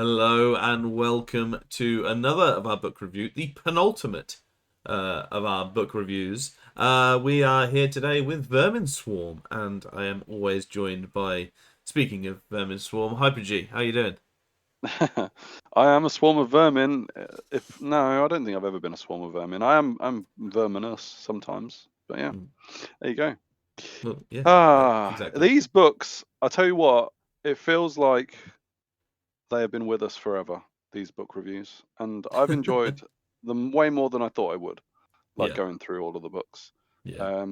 Hello and welcome to another of our book review, the penultimate of our book reviews. We are here today with Vermin Swarm, and I am always joined by, speaking of Vermin Swarm, Hyper G. How you doing? I am a swarm of vermin. If no, I don't think I've ever been a swarm of vermin. I'm verminous sometimes, but yeah, Mm, there you go. well, yeah, exactly. These books, I tell you what, it feels like they have been with us forever. These book reviews, and I've enjoyed them way more than I thought I would. Like Yeah, going through all of the books. yeah.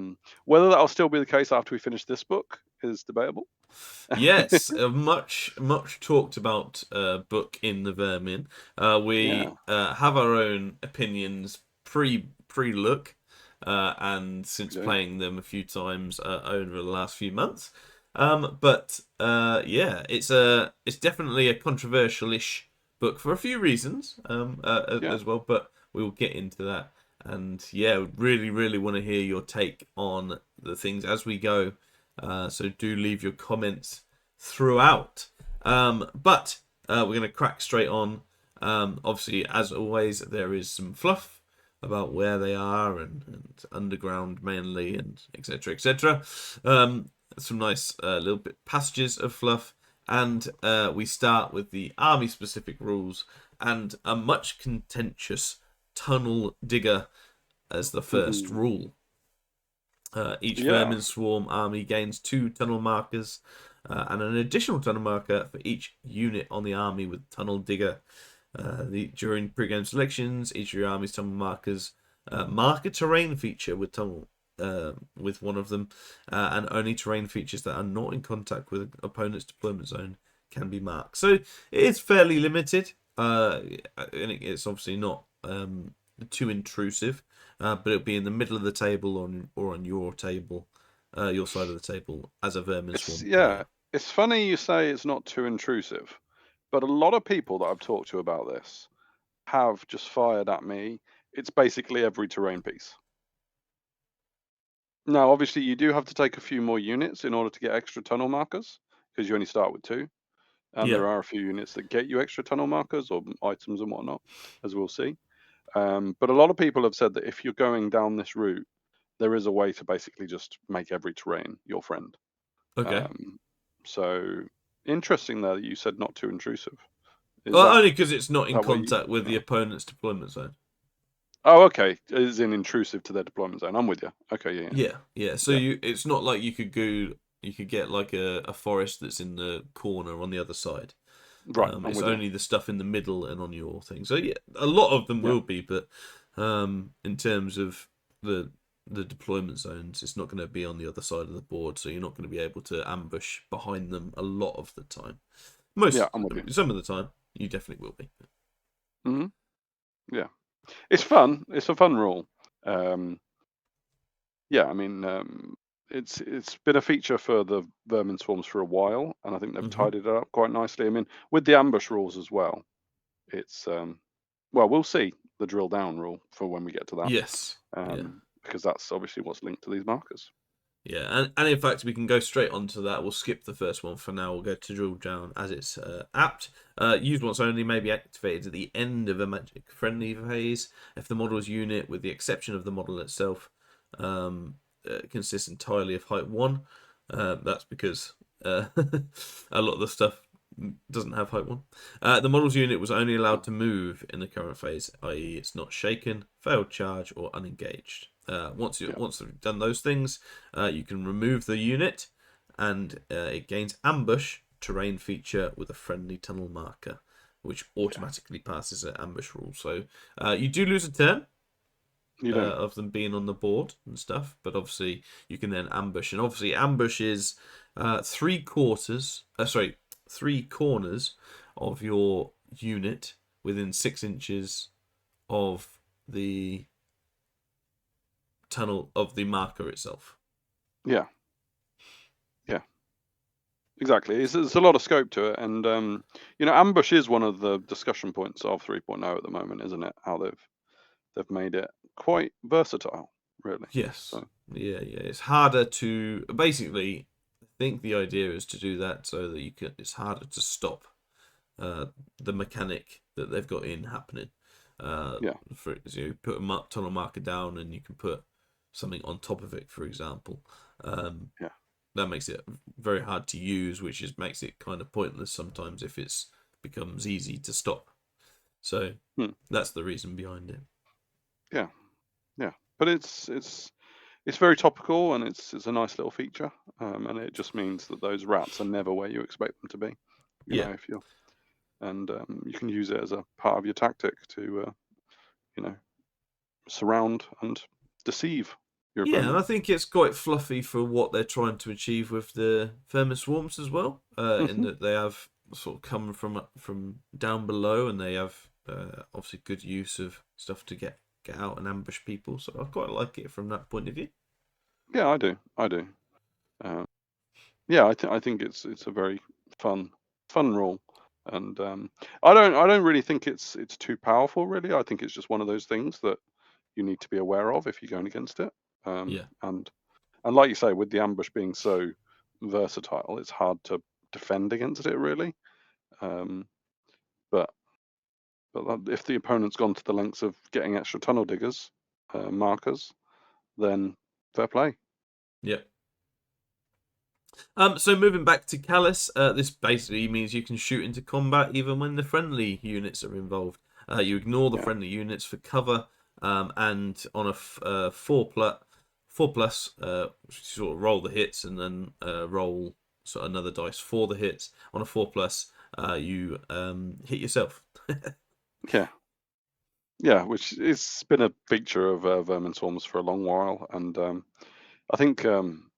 Whether that'll still be the case after we finish this book is debatable. Yes, a much talked about book in the Vermin. We Yeah, have our own opinions pre look, and we since do. playing them a few times over the last few months. But yeah, it's definitely a controversial-ish book for a few reasons Yeah. as well. But we will get into that. And yeah, really want to hear your take on the things as we go. So do leave your comments throughout. But we're going to crack straight on. Obviously, as always, there is some fluff about where they are and underground mainly and etc. Some nice little bit passages of fluff. And we start with the army specific rules and a much contentious tunnel digger as the first Hmm. rule. Each Yeah. Vermin Swarm army gains 2 tunnel markers and an additional tunnel marker for each unit on the army with Tunnel Digger. During pre-game selections, each of your army's tunnel markers mark a terrain feature with tunnel with one of them, and only terrain features that are not in contact with an opponent's deployment zone can be marked. So it is fairly limited, and it's obviously not too intrusive, but it'll be in the middle of the table or on your table, your side of the table as a Vermin It's Swarm yeah, player. it's funny you say it's not too intrusive, but a lot of people that I've talked to about this have just fired at me. It's basically every terrain piece. Now, obviously, you do have to take a few more units in order to get extra tunnel markers because you only start with two, and Yeah, there are a few units that get you extra tunnel markers or items and whatnot, as we'll see. But a lot of people have said that if you're going down this route, there is a way to basically just make every terrain your friend. okay. Um, so interesting there that you said not too intrusive. Is Well, only because it's not in that what you? contact with the Yeah. opponent's deployment zone. Oh, okay. Is in intrusive to their deployment zone. I'm with you. Okay, yeah, yeah, Yeah, yeah. So yeah. it's not like you could get like a forest that's in the corner on the other side. Right, I'm It's with you. only the stuff in the middle and on your thing. So yeah, a lot of them Yeah. will be, but in terms of the the deployment zones, it's not going to be on the other side of the board, so you're not going to be able to ambush behind them a lot of the time. Yeah, I'm with you. Some of the time, you definitely will be. Hmm. Yeah. It's fun. It's a fun rule. Um, yeah, I mean, it's been a feature for the vermin swarms for a while, and I think they've Hmm. tidied it up quite nicely. I mean, with the ambush rules as well, it's well, we'll see the drill down rule for when we get to that, Yes. Yeah. because that's obviously what's linked to these markers. Yeah, and in fact, we can go straight onto that. We'll skip the first one for now. We'll go to drill down as it's apt. Used once only may be activated at the end of a magic friendly phase if the model's unit, with the exception of the model itself, consists entirely of height 1. That's because a lot of the stuff doesn't have height 1. The model's unit was only allowed Oh, to move in the current phase, i.e., it's not shaken, failed charge, or unengaged. yeah, Once you've done those things, you can remove the unit, and it gains ambush terrain feature with a friendly tunnel marker, which yeah. automatically passes an ambush rule. So you do lose a turn You do. of them being on the board and stuff, but obviously you can then ambush, and obviously ambush is 3/4. Sorry, 3 corners of your unit within 6 inches of the tunnel of the marker itself. Yeah, yeah. Exactly. There's a lot of scope to it, and ambush is one of the discussion points of 3.0 at the moment, isn't it? How they've made it quite versatile, really. Yes. So Yeah, yeah. It's harder to basically. I think the idea is to do that so that you can. It's harder to stop the mechanic that they've got in happening. Yeah. For so you put a tunnel marker down, and you can put something on top of it, for example. Yeah. That makes it very hard to use, which makes it kind of pointless sometimes if it's becomes easy to stop. So that's the reason behind it. Yeah. Yeah. But it's very topical, and it's a nice little feature, and it just means that those rats are never where you expect them to be. You Yeah. know, if you're and you can use it as a part of your tactic to you know, surround and deceive your Yeah, and I opponent. think it's quite fluffy for what they're trying to achieve with the Vermin swarms as well. In Hmm. that they have sort of come from down below, and they have obviously good use of stuff to get out and ambush people. So I quite like it from that point of view. Yeah, I do. I do. Um, yeah, I think it's a very fun rule, and I don't really think it's too powerful. Really, I think it's just one of those things that you need to be aware of if you're going against it. Yeah, And like you say, with the ambush being so versatile, it's hard to defend against it really. Um, but if the opponent's gone to the lengths of getting extra tunnel diggers markers, then fair play. yeah. So moving back to Callus, this basically means you can shoot into combat even when the friendly units are involved. You ignore the Yeah. friendly units for cover, and on a 4+, you sort of roll the hits and then roll sort of another dice for the hits. On a 4+, you hit yourself. Yeah. Yeah, which it's been a feature of Vermin Swarms for a long while, and I think um,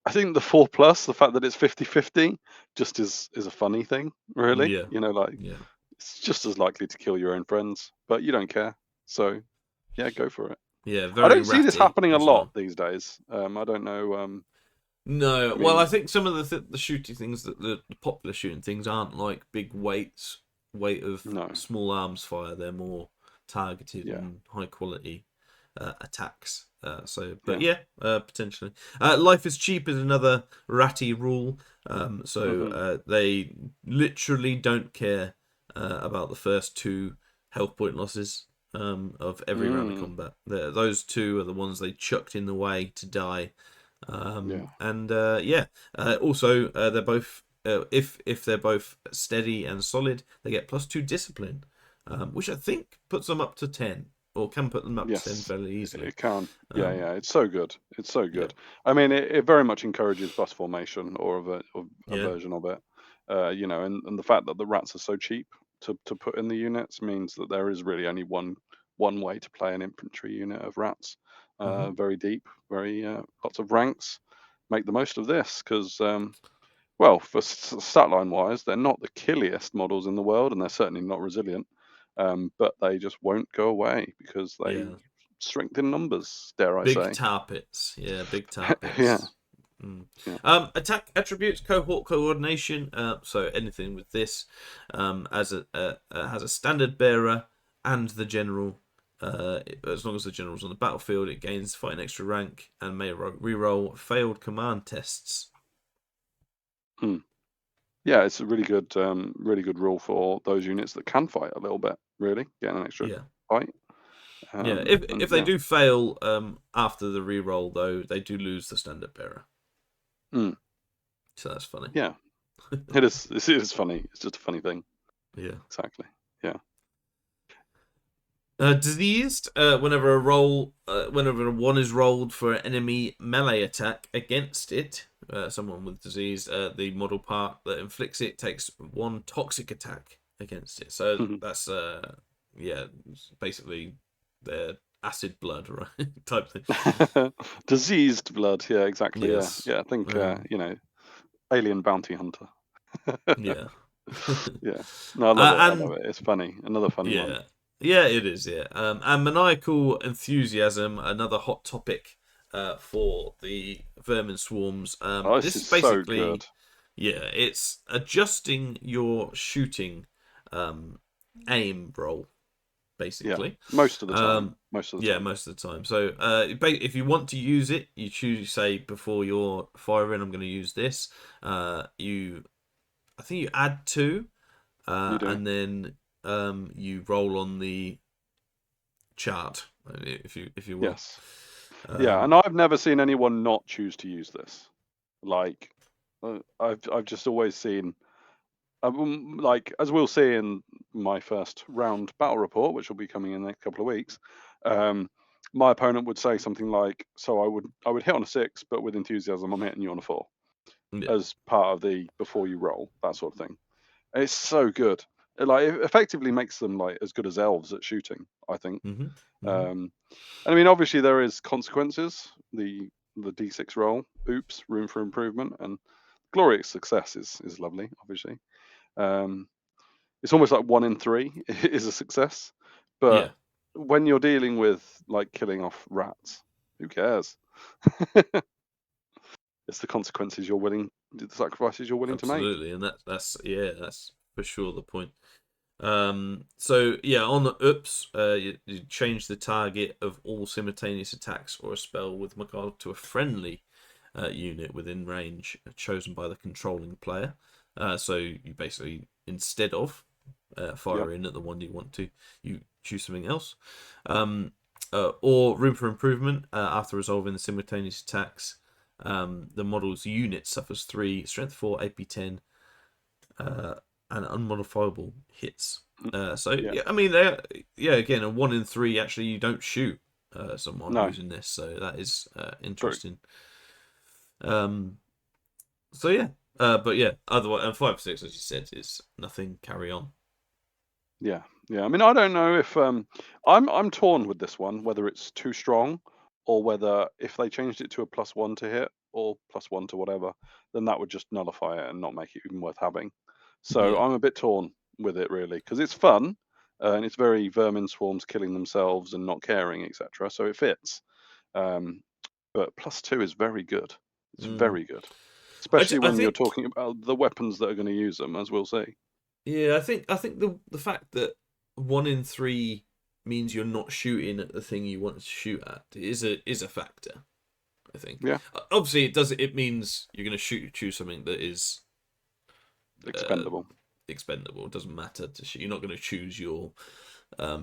I think the 4+, the fact that it's 50-50, just is a funny thing, really. Yeah, You know, like yeah, it's just as likely to kill your own friends, but you don't care. So yeah, go for it. yeah. I Very don't see this ratty happening a as lot well. these days. I don't know. No, I well, I mean, think some of the shooting things that the popular shooting things aren't like big weight of no. small arms fire. They're more targeted Yeah. and high quality attacks. But Yeah. yeah, potentially. Life is cheap is another ratty rule. So Hmm. they literally don't care about the first two health point losses of every round of Mm. combat. Those two are the ones they chucked in the way to die. Yeah. And yeah, also they're both if they're both steady and solid, they get +2 discipline, which I think puts them up to 10, or can put them up to 10 Yes, fairly easily. it can. Yeah, Um, yeah, it's so good. It's so yeah, good. I mean, it very much encourages bus formation or a yeah, version of it. You know, and the fact that the rats are so cheap to put in the units means that there is really only one way to play an infantry unit of rats. hmm Very deep, very lots of ranks. Make the most of this because, well, for stat line wise, they're not the killiest models in the world, and they're certainly not resilient. But they just won't go away because they yeah. strength in numbers, dare I Big say. tar pits, yeah, big tar Yeah, pits. Mm. yeah. Attack attributes, cohort coordination. So anything with this, as has a standard bearer and the general. As long as the general's on the battlefield, it gains fighting extra rank and may reroll failed command tests. Hmm. Yeah, it's a really good rule for those units that can fight a little bit. Really, getting an extra Yeah, fight. yeah. If And they yeah. do fail after the reroll, though, they do lose the standard bearer. Hmm. So that's funny. Yeah, it is. It is funny. It's just a funny thing. Yeah. Exactly. Yeah. Diseased. Whenever a one is rolled for an enemy melee attack against it, someone with disease, the model part that inflicts it takes one toxic attack against it. So that's yeah, basically their acid blood, right? Type thing. Diseased blood. Yeah, exactly. Yeah, Yes. yeah. I think Um, you know, alien bounty hunter. yeah. Yeah. No, I love it. I love And it. It's funny. Another funny one. yeah, yeah, it is. Yeah, and maniacal enthusiasm, another hot topic, for the vermin swarms. Oh, this This is is so basically, good. yeah, it's adjusting your shooting, um, aim roll, Yeah. basically. Most of the time. Um, Most of the yeah, time. most of the time. So, if you want to use it, you choose, say, before you're firing, I'm going to use this. I think you add two. You do. and then you roll on the chart, if you will. Yes. Yeah, and Um, I've never seen anyone not choose to use this. Like, I've just always seen, like as we'll see in my first round battle report, which will be coming in the next couple of weeks. My opponent would say something like, "So I would hit on a 6, but with enthusiasm, I'm hitting you on a 4 yeah. as part of the before you roll, that sort of thing." And it's so good. It effectively makes them like as good as elves at shooting, I think. Hmm. Hmm. And I mean, obviously there is consequences. The D6 roll, oops, room for improvement, and glorious success is lovely. Obviously, um, it's almost like 1 in 3 is a success. But Yeah. when you're dealing with like killing off rats, who cares? It's the consequences you're willing, the sacrifices you're willing to make. Absolutely, and that's for sure the point. So yeah, on the oops, you change the target of all simultaneous attacks or a spell with regard to a friendly unit within range chosen by the controlling player. So you basically, instead of Yeah. firing at the one you want to, you choose something else. Or room for improvement after resolving the simultaneous attacks. The model's unit suffers 3 strength 4 AP10 and unmodifiable hits. So Yeah. yeah, I mean, yeah, again, a 1 in 3 actually you don't shoot someone No. using this, so that is True. interesting. Um, so yeah, but yeah, otherwise, and 5/6, as you said, is nothing. Carry on. Yeah, yeah. I mean, I don't know if I'm torn with this one, whether it's too strong or whether if they changed it to a +1 to hit or +1 to whatever, then that would just nullify it and not make it even worth having. So Yeah. I'm a bit torn with it really because it's fun and it's very vermin swarms killing themselves and not caring, etc. So it fits. Um, but +2 is very good. It's Mm. very good, especially I when you're think talking about the weapons that are going to use them, as we'll see. yeah, I think the fact that 1 in 3 means you're not shooting at the thing you want to shoot at is a factor. I think Yeah, obviously it means you're going to choose something that is uh, expendable. expendable. It doesn't matter to shoot. You're not going to choose your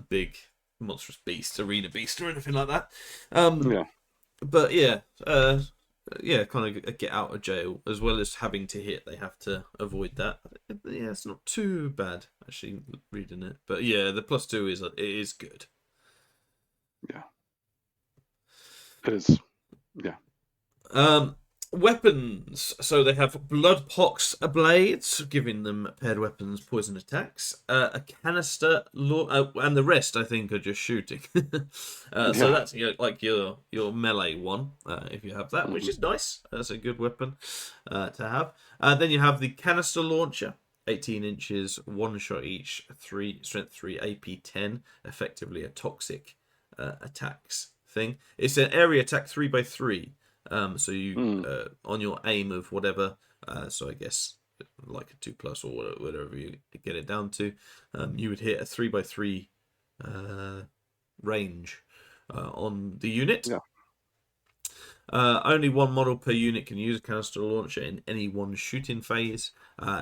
big monstrous beast, arena beast, or anything like that. Um, Yeah. but yeah, kind of get out of jail as well as having to hit. They have to avoid that. Yeah, it's not too bad actually reading it. But yeah, the +2 is good. Yeah, it is. Yeah, Um, Weapons. So they have Bloodpox blades, giving them paired weapons, poison attacks. A canister, and the rest I think are just shooting. So yeah, that's like your melee one, if you have that, which hmm is nice. That's a good weapon to have. Then you have the canister launcher. 18 inches, one shot each, 3 strength 3 AP10, effectively a toxic attacks thing. It's an area attack 3/3. So you mm, on your aim of whatever, so I guess like a 2+ or whatever you get it down to, you would hit a 3/3 range on the unit. yeah, Only one model per unit can use a canister launcher in any one shooting phase.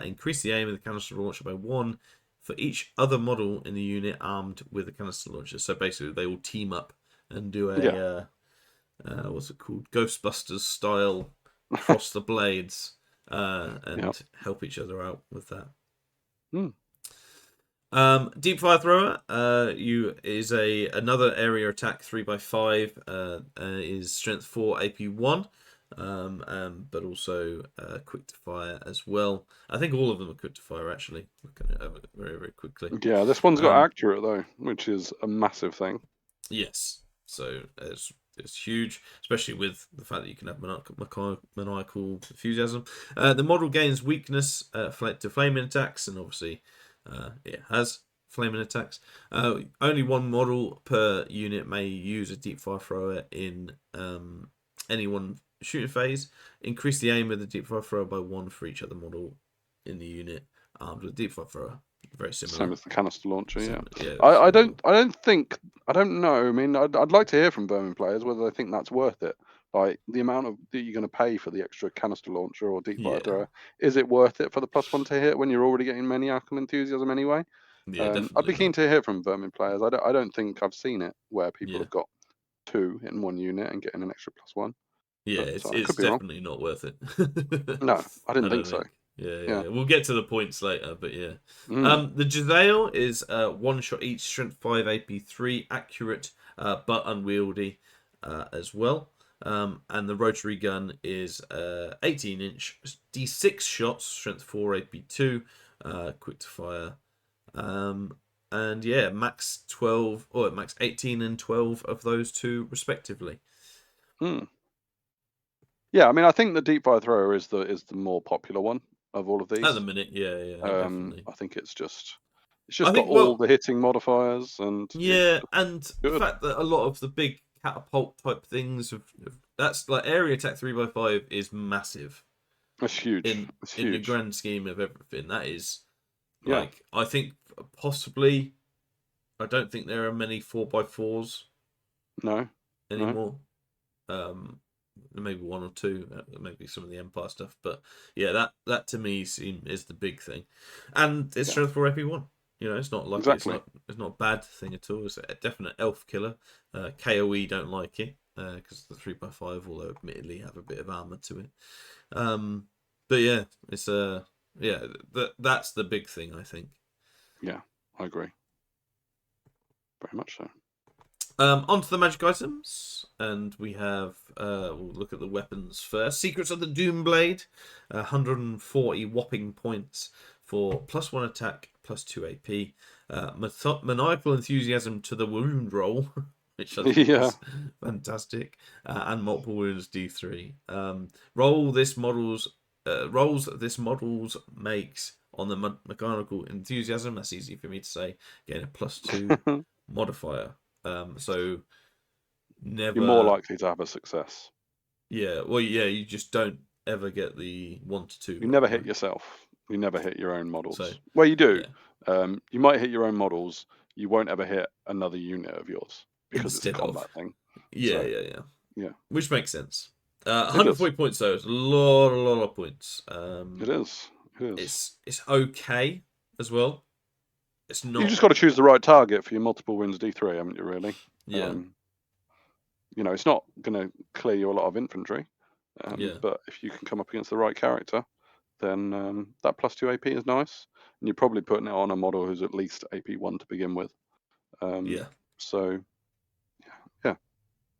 Increase the aim of the canister launcher by 1 for each other model in the unit armed with a canister launcher. So basically, they all team up and do yeah, a what's it called? Ghostbusters style cross the blades yeah, and help each other out with that. mm, Deep fire thrower, you is another area attack 3/5. Is strength 4 AP1, but also quick to fire as well. I think all of them are quick to fire actually. Looking at it very very quickly. yeah. This one's got Um, accurate though, which is a massive thing. yes, so it's huge, especially with the fact that you can have maniacal enthusiasm. The model gains weakness to flaming attacks, and obviously it has flaming attacks. Only one model per unit may use a deep fire thrower in any one shooting phase. Increase the aim of the deep fire thrower by 1 for each other model in the unit armed with deep fire thrower. Very Same similar. as the canister launcher. Yeah, Yeah, I, I similar. don't, I don't think, I don't know. I mean, I'd like to hear from Vermin players whether they think that's worth it. Like the amount of that you're going to pay for the extra canister launcher or deep fire Yeah, thrower, is it worth it for the +1 to hit when you're already getting maniacal enthusiasm anyway? yeah, I'd definitely be keen not. to hear from Vermin players. I don't think I've seen it where people Yeah, have got 2 in one unit and getting an extra +1, yeah, but it's I it's could be wrong. definitely not worth it. No, I I didn't think don't so. think. Yeah, yeah, Yeah. yeah. We'll get to the points later, but yeah. Mm. The Jezzail is one shot each, strength 5, AP3, accurate but unwieldy as well. And the rotary gun is 18-inch, D6 shots, strength 4, AP2, quick to fire. And yeah, max 12 or max 18 and 12 of those two respectively. Mm. Yeah, I mean, I think the deep fire thrower is the more popular one of all of At the these. minute, yeah, yeah, definitely. I think it's I just got think, all well, the hitting modifiers and it's yeah, just and the good. fact that a lot of the big catapult type things that's like area attack 3x5 is massive It's huge. in It's the huge. grand scheme of everything. That is Yeah. like I think possibly I don't think there are many 4x4s No. No. anymore. Maybe one or two, maybe some of the Empire stuff, but yeah, that to me is the big thing, and it's Yeah. strength for everyone. You know, it's not like Exactly. it's not a bad thing at all. It's a definite elf killer. KOE don't like it because the 3x5, although admittedly have a bit of armor to it. But yeah, it's yeah, that's the big thing I think. Yeah. I agree. Very much so. Onto the magic items, and we have we'll look at the weapons first. Secrets of the Doomblade, 140 whopping points for +1 attack, +2 AP. Maniacal enthusiasm to the wound roll, which I think Yeah. is fantastic, and multiple wounds D3. Rolls this models makes on the mechanical enthusiasm. That's easy for me to say. Getting a +2 modifier. So You're more never, likely to have a success. yeah. Well, yeah. You just don't ever get the 1 to 2 You roll, never hit right? yourself. You never hit your own So models. Well, you do. yeah. You might hit your own models. You won't ever hit another unit of yours because it's a Instead of, combat thing. yeah, So yeah, yeah. yeah, Which makes sense. it is. 140 points though. It's a lot of points. It is. It is. It's okay as well. It's You not. just got to choose the right target for your multiple wins D3, haven't you? Really. Yeah, It's not going to clear you a lot of infantry, yeah, but if you can come up against the right character, then that +2 AP is nice, and you're probably putting it on a model who's at least AP1 to begin with. yeah, So yeah,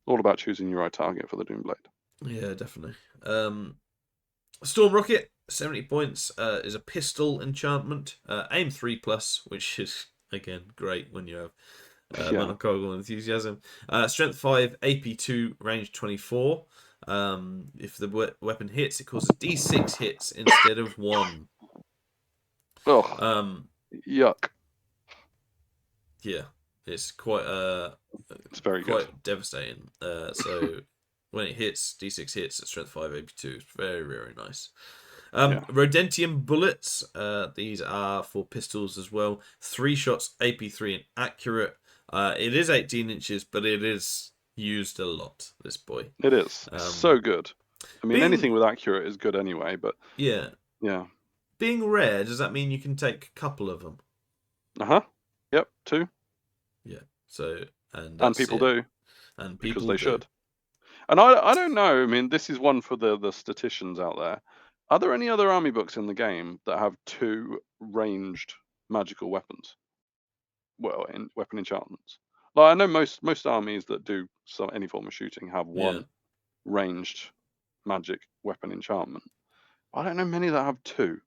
all about choosing your right target for the Doomblade. yeah. Definitely. Storm Rocket, 70 points, is a pistol enchantment. Aim 3 plus, which is again great when you have Yeah. Monocogal Enthusiasm. Strength 5, AP2, range 24. If the weapon hits, it causes D6 hits instead of 1. Oh, Um, yuck. yeah, it's quite It's very good. quite devastating. So when it hits, D6 hits at strength 5, AP2. It's very, very nice. Yeah. Rodentium bullets. These are for pistols as well. 3 shots, AP3 and accurate. It is 18 inches, but it is used a lot, this boy. It is. It's so good. I mean, Being, anything with accurate is good anyway, but yeah, yeah. being rare, does that mean you can take a couple of them? Uh-huh. Yep, 2. Yeah, so, and And that's people it. do, And because people they do. should. And I don't know. I mean, this is one for the statisticians out there. Are there any other army books in the game that have 2 ranged magical weapons? Well, in weapon enchantments. Like I know most armies that do any form of shooting have Yeah, 1 ranged magic weapon enchantment. I don't know many that have 2,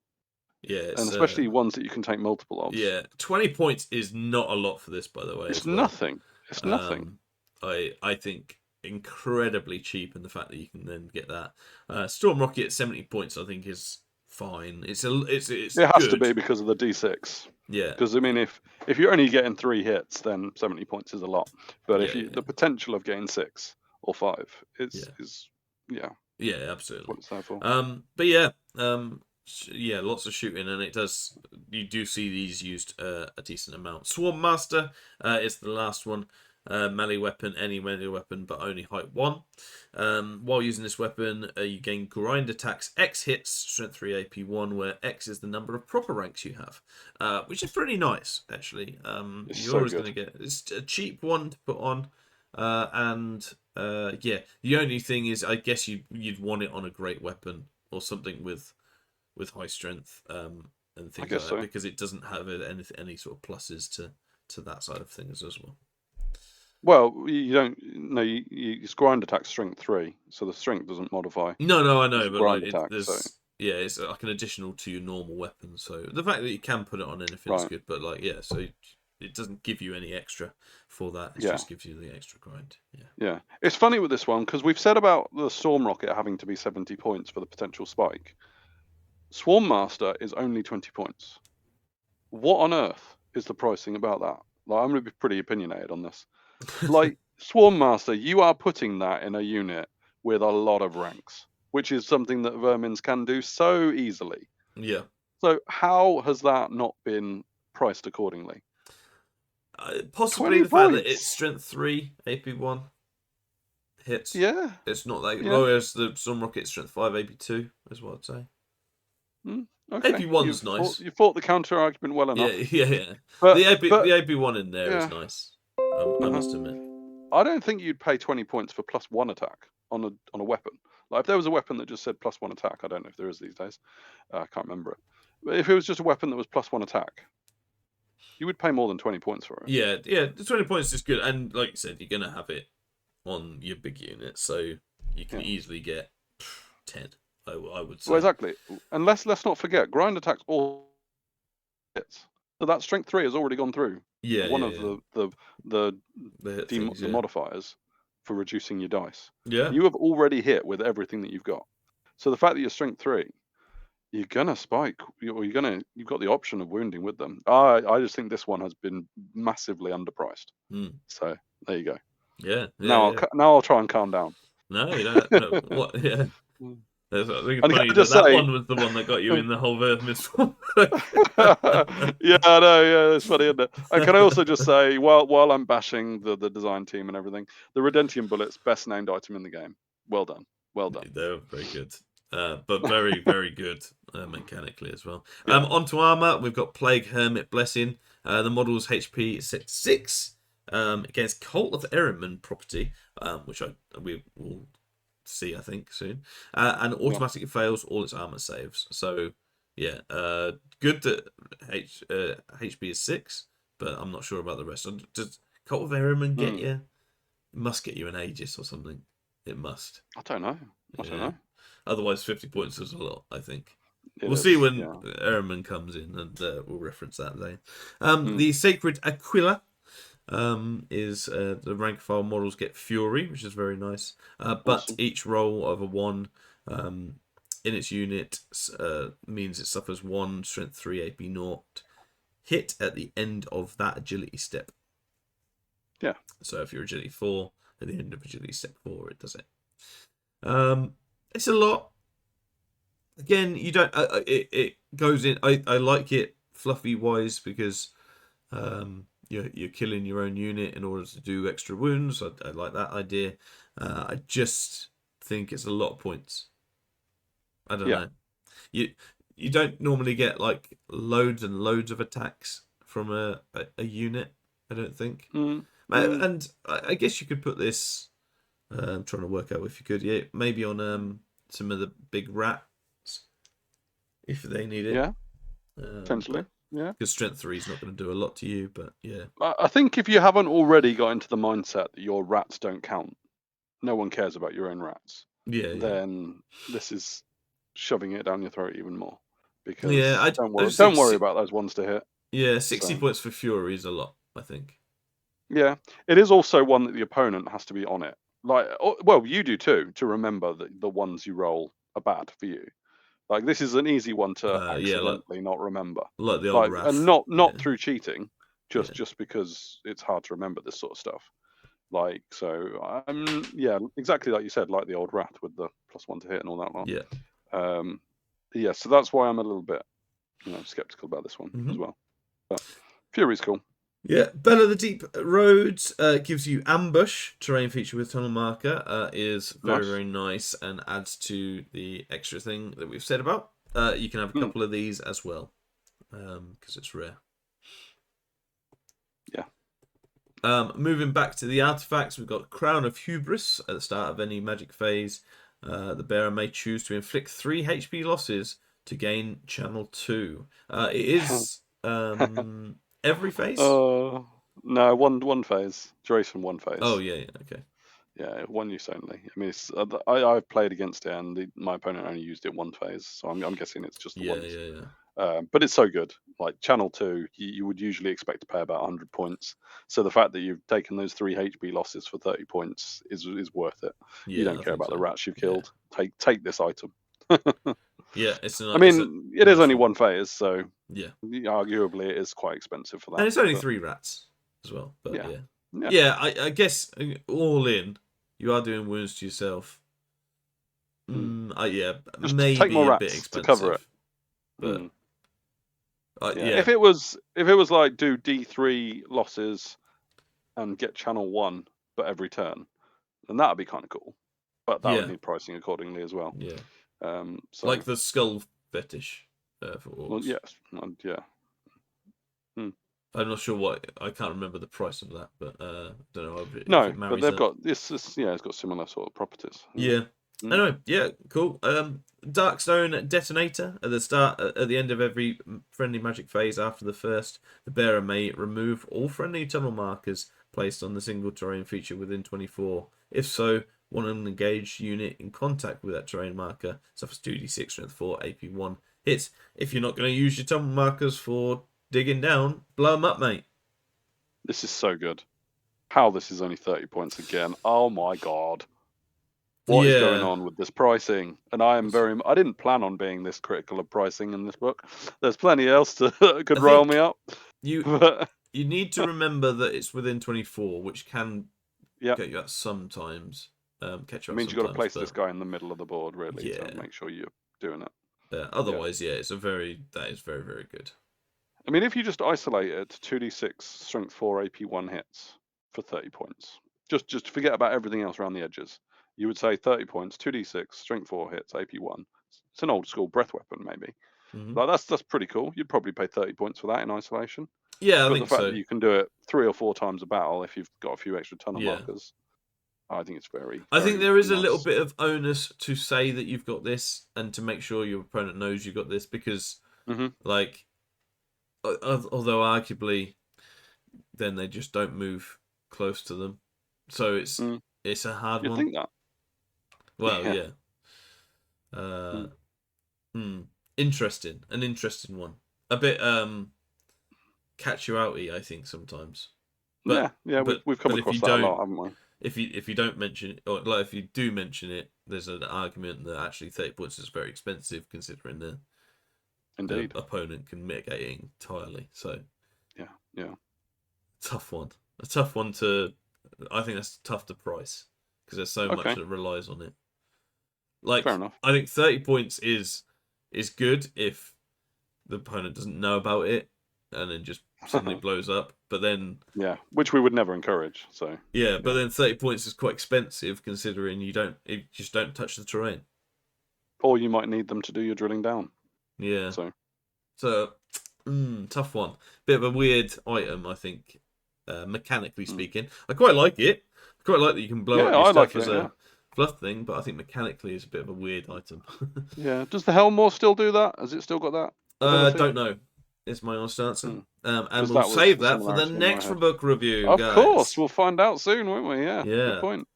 yeah, and it's, especially ones that you can take multiple of. yeah. 20 points is not a lot for this, by the way, It's as well. nothing. It's nothing. Um, I think incredibly cheap, and the fact that you can then get that Storm Rocket at 70 points, I think is fine. It's It has to good. be because of the D6. Yeah, Because I mean, if you're only getting 3 hits, then 70 points is a lot. But if yeah, you yeah, the potential of getting 6 or 5 yeah, is yeah, yeah, that's absolutely. what it's there for. But yeah, yeah, lots of shooting, and you do see these used a decent amount. Swarm Master is the last one. melee weapon, any melee weapon, but only height 1. While using this weapon, you gain grind attacks, X hits, strength 3 AP 1, where X is the number of proper ranks you have, which is pretty nice, actually. It's You're so always good. going to get... It's a cheap one to put on, yeah, the only thing is, I guess you'd want it on a great weapon or something with high strength, and things like guess that, so. because it doesn't have any sort of pluses to that side of things as well. Well, you don't. No, it's grind attack strength 3, so the strength doesn't modify. No, I know, It's but grind like attack, so there's it's like an additional to your normal weapon. So the fact that you can put it on anything is right. good, but like so it doesn't give you any extra for that. It Yeah. just gives you the extra grind. Yeah. Yeah, it's funny with this one because we've said about the Storm Rocket having to be 70 points for the potential spike. Swarm Master is only 20 points. What on earth is the pricing about that? Like, I'm going to be pretty opinionated on this. Like, Swarm Master, you are putting that in a unit with a lot of ranks, which is something that Vermins can do so easily. Yeah. So how has that not been priced accordingly? Possibly the fact that it's strength 3 AP 1 hits. Yeah. It's not that Yeah. low as the Storm Rocket strength 5 AP 2 is what I'd say. Okay. AP 1's nice. You fought the counter argument well enough. Yeah. But, the AP 1 in there is yeah. nice. I must admit. I don't think you'd pay 20 points for +1 attack on a weapon. Like, if there was a weapon that just said +1 attack, I don't know if there is these days. I can't remember it. But if it was just a weapon that was +1 attack, you would pay more than 20 points for it. Yeah. The 20 points is good, and like you said, you're gonna have it on your big unit, so you can easily get 10. I would say. Well, exactly. And let's not forget, grind attacks all hits. So that strength 3 has already gone through. Yeah. One of the modifiers for reducing your dice. Yeah. You have already hit with everything that you've got. So the fact that you're strength 3, you're gonna spike, or you've got the option of wounding with them. I just think this one has been massively underpriced. So there you go. Yeah. Now I'll try and calm down. No, you don't. No, what? Yeah. I think it's funny that one was the one that got you in the whole Vermin. Yeah, I know. Yeah, it's funny, isn't it? And can I also just say, while I'm bashing the design team and everything, the Redentium bullets, best named item in the game. Well done. Well done. They're very good. But very, very good mechanically as well. Yeah. Onto armor, we've got Plague, Hermit, Blessing. The model's HP is set 6 against Cult of Eremon property, which we will see, I think, soon. And automatically fails all its armor saves. So, yeah, good that HP is 6, but I'm not sure about the rest. Does Cult of Eremon get you? It must get you an Aegis or something. It must. I don't know. I don't know. Otherwise, 50 points is a lot, I think. We'll see when Eremon comes in, and we'll reference that then. The Sacred Aquila is the rank file models get Fury, which is very nice. But awesome. Each roll of a 1 in its unit means it suffers 1 strength 3 AP 0 hit at the end of that agility step. Yeah. So if you're agility 4, at the end of agility step 4, it does it. It's a lot. Again, you don't. It goes in. I like it fluffy wise because you're killing your own unit in order to do extra wounds. I like that idea. I just think it's a lot of points. I don't know. You don't normally get like loads and loads of attacks from a unit. I don't think. And I guess you could put this. I'm trying to work out if you could. Yeah, maybe on some of the big rats if they need it. Yeah, potentially. Yeah, because strength 3 is not going to do a lot to you, but yeah. I think if you haven't already got into the mindset that your rats don't count, no one cares about your own rats. Yeah. Then this is shoving it down your throat even more. Because don't worry about those ones to hit. Yeah, 60 points for Fury is a lot, I think. Yeah, it is also one that the opponent has to be on it. Like, well, you do too, to remember that the ones you roll are bad for you. Like, this is an easy one to accidentally not remember. Like the old Wrath. And not through cheating, just because it's hard to remember this sort of stuff. Like, so, yeah, exactly like you said, like the old Wrath with the +1 to hit and all that lot. Yeah. So that's why I'm a little bit, skeptical about this one as well. But Fury's cool. Yeah, Bella the Deep Roads gives you ambush terrain feature with tunnel marker. Is very Nice. very nice and adds to the extra thing that we've said about. You can have a Hmm. couple of these as well because it's rare. Yeah. Moving back to the artifacts, we've got Crown of Hubris at the start of any magic phase. The bearer may choose to inflict 3 HP losses to gain Channel 2. It is every phase? No, one phase. Duration one Oh, phase. yeah, yeah, okay. Yeah, one use only. I mean, I've played against it, and my opponent only used it one phase, so I'm guessing it's just the Yeah, once. yeah, yeah. But it's so good. Like Channel 2, you would usually expect to pay about 100 points. So the fact that you've taken those 3 HP losses for 30 points is worth it. You Yeah, don't I care think about the so. rats you've Yeah. killed. Take this item. Yeah, I it's a mean, it is nice only one. one phase, so Yeah. arguably it is quite expensive for And that. it's only But 3 rats as well, but yeah, yeah. yeah. Yeah, I guess all in, you are doing wounds to yourself. Mm. Yeah, Just take maybe more a bit rats to cover it. expensive, but Mm. Yeah, yeah, if it was like do D3 losses and get channel 1 but every turn, then that would be kind of cool. But that would yeah, need pricing accordingly as well. yeah. So Like the skull fetish for well, orcs. yes, yeah. Mm. I'm not sure what I can't remember the price of that, but don't know if No, it but marries they've up. got this. Yeah, it's got similar sort of properties. Yeah. Yeah. Mm. Anyway, yeah, cool. Darkstone Detonator at the start, at the end of every friendly magic phase after the first, the bearer may remove all friendly tunnel markers placed on the single terrain feature within 24. If so, one engaged unit in contact with that terrain marker suffers 2d6 strength 4 AP1 hits. If you're not going to use your tunnel markers for digging down, blow them up, mate. This is so good. How this is only 30 points again. Oh my god. What is going Yeah. on with this pricing? And I didn't plan on being this critical of pricing in this book. There's plenty else to could I rile me think up. you But you need to remember that it's within 24, which can yeah, get you out sometimes, catch it you out means you've got to sometimes, place this but guy in the middle of the board really to yeah, make sure you're doing it. Yeah. otherwise, yeah, that is very, very good. I mean, if you just isolate it to 2d6 strength 4 AP1 hits for 30 points, just forget about everything else around the edges. You would say 30 points, 2d6 strength 4 hits AP1. It's an old school breath weapon, maybe. Hmm. Like that's pretty cool. You'd probably pay 30 points for that in isolation. Yeah, I But the think fact that so. you can do it 3 or 4 times a battle if you've got a few extra tunnel Yeah, markers, I think it's very, I think very there is a little nice. bit of onus to say that you've got this and to make sure your opponent knows you've got this because, Hmm. like, although arguably, then they just don't move close to them, so Mm. it's a hard You'd one. think that. Well, Yeah. yeah. Uh, Mm. hmm. An interesting one. A bit catch you outy, I think sometimes. Yeah, yeah, we've come But if you across that a don't lot, haven't we? if you don't mention it, or like if you do mention it, there's an argument that actually 30 points is very expensive considering the Indeed. opponent can mitigate it entirely. So Yeah, yeah. tough one. A tough one to. I think that's tough to price because there's so much Okay, that relies on it. fair Like enough. I think 30 points is good if the opponent doesn't know about it and then just suddenly blows up. But then Yeah, which we would never encourage. So yeah, but yeah, then 30 points is quite expensive considering you just don't touch the terrain. or you might need them to do your drilling down. Yeah. So So tough one. Bit of a weird item, I think, mechanically mm. speaking. I quite like it. I quite like that you can blow Yeah, up your I stuff like as it. Yeah, a fluff thing, but I think mechanically it's a bit of a weird item. yeah. Does the Helmore still do that? Has it still got that ability? Don't know. Is my honest answer. And Because we'll that was save the that for the similarity in my next head. book review, Of course, guys. we'll find out soon, won't we? Yeah, good Yeah. point.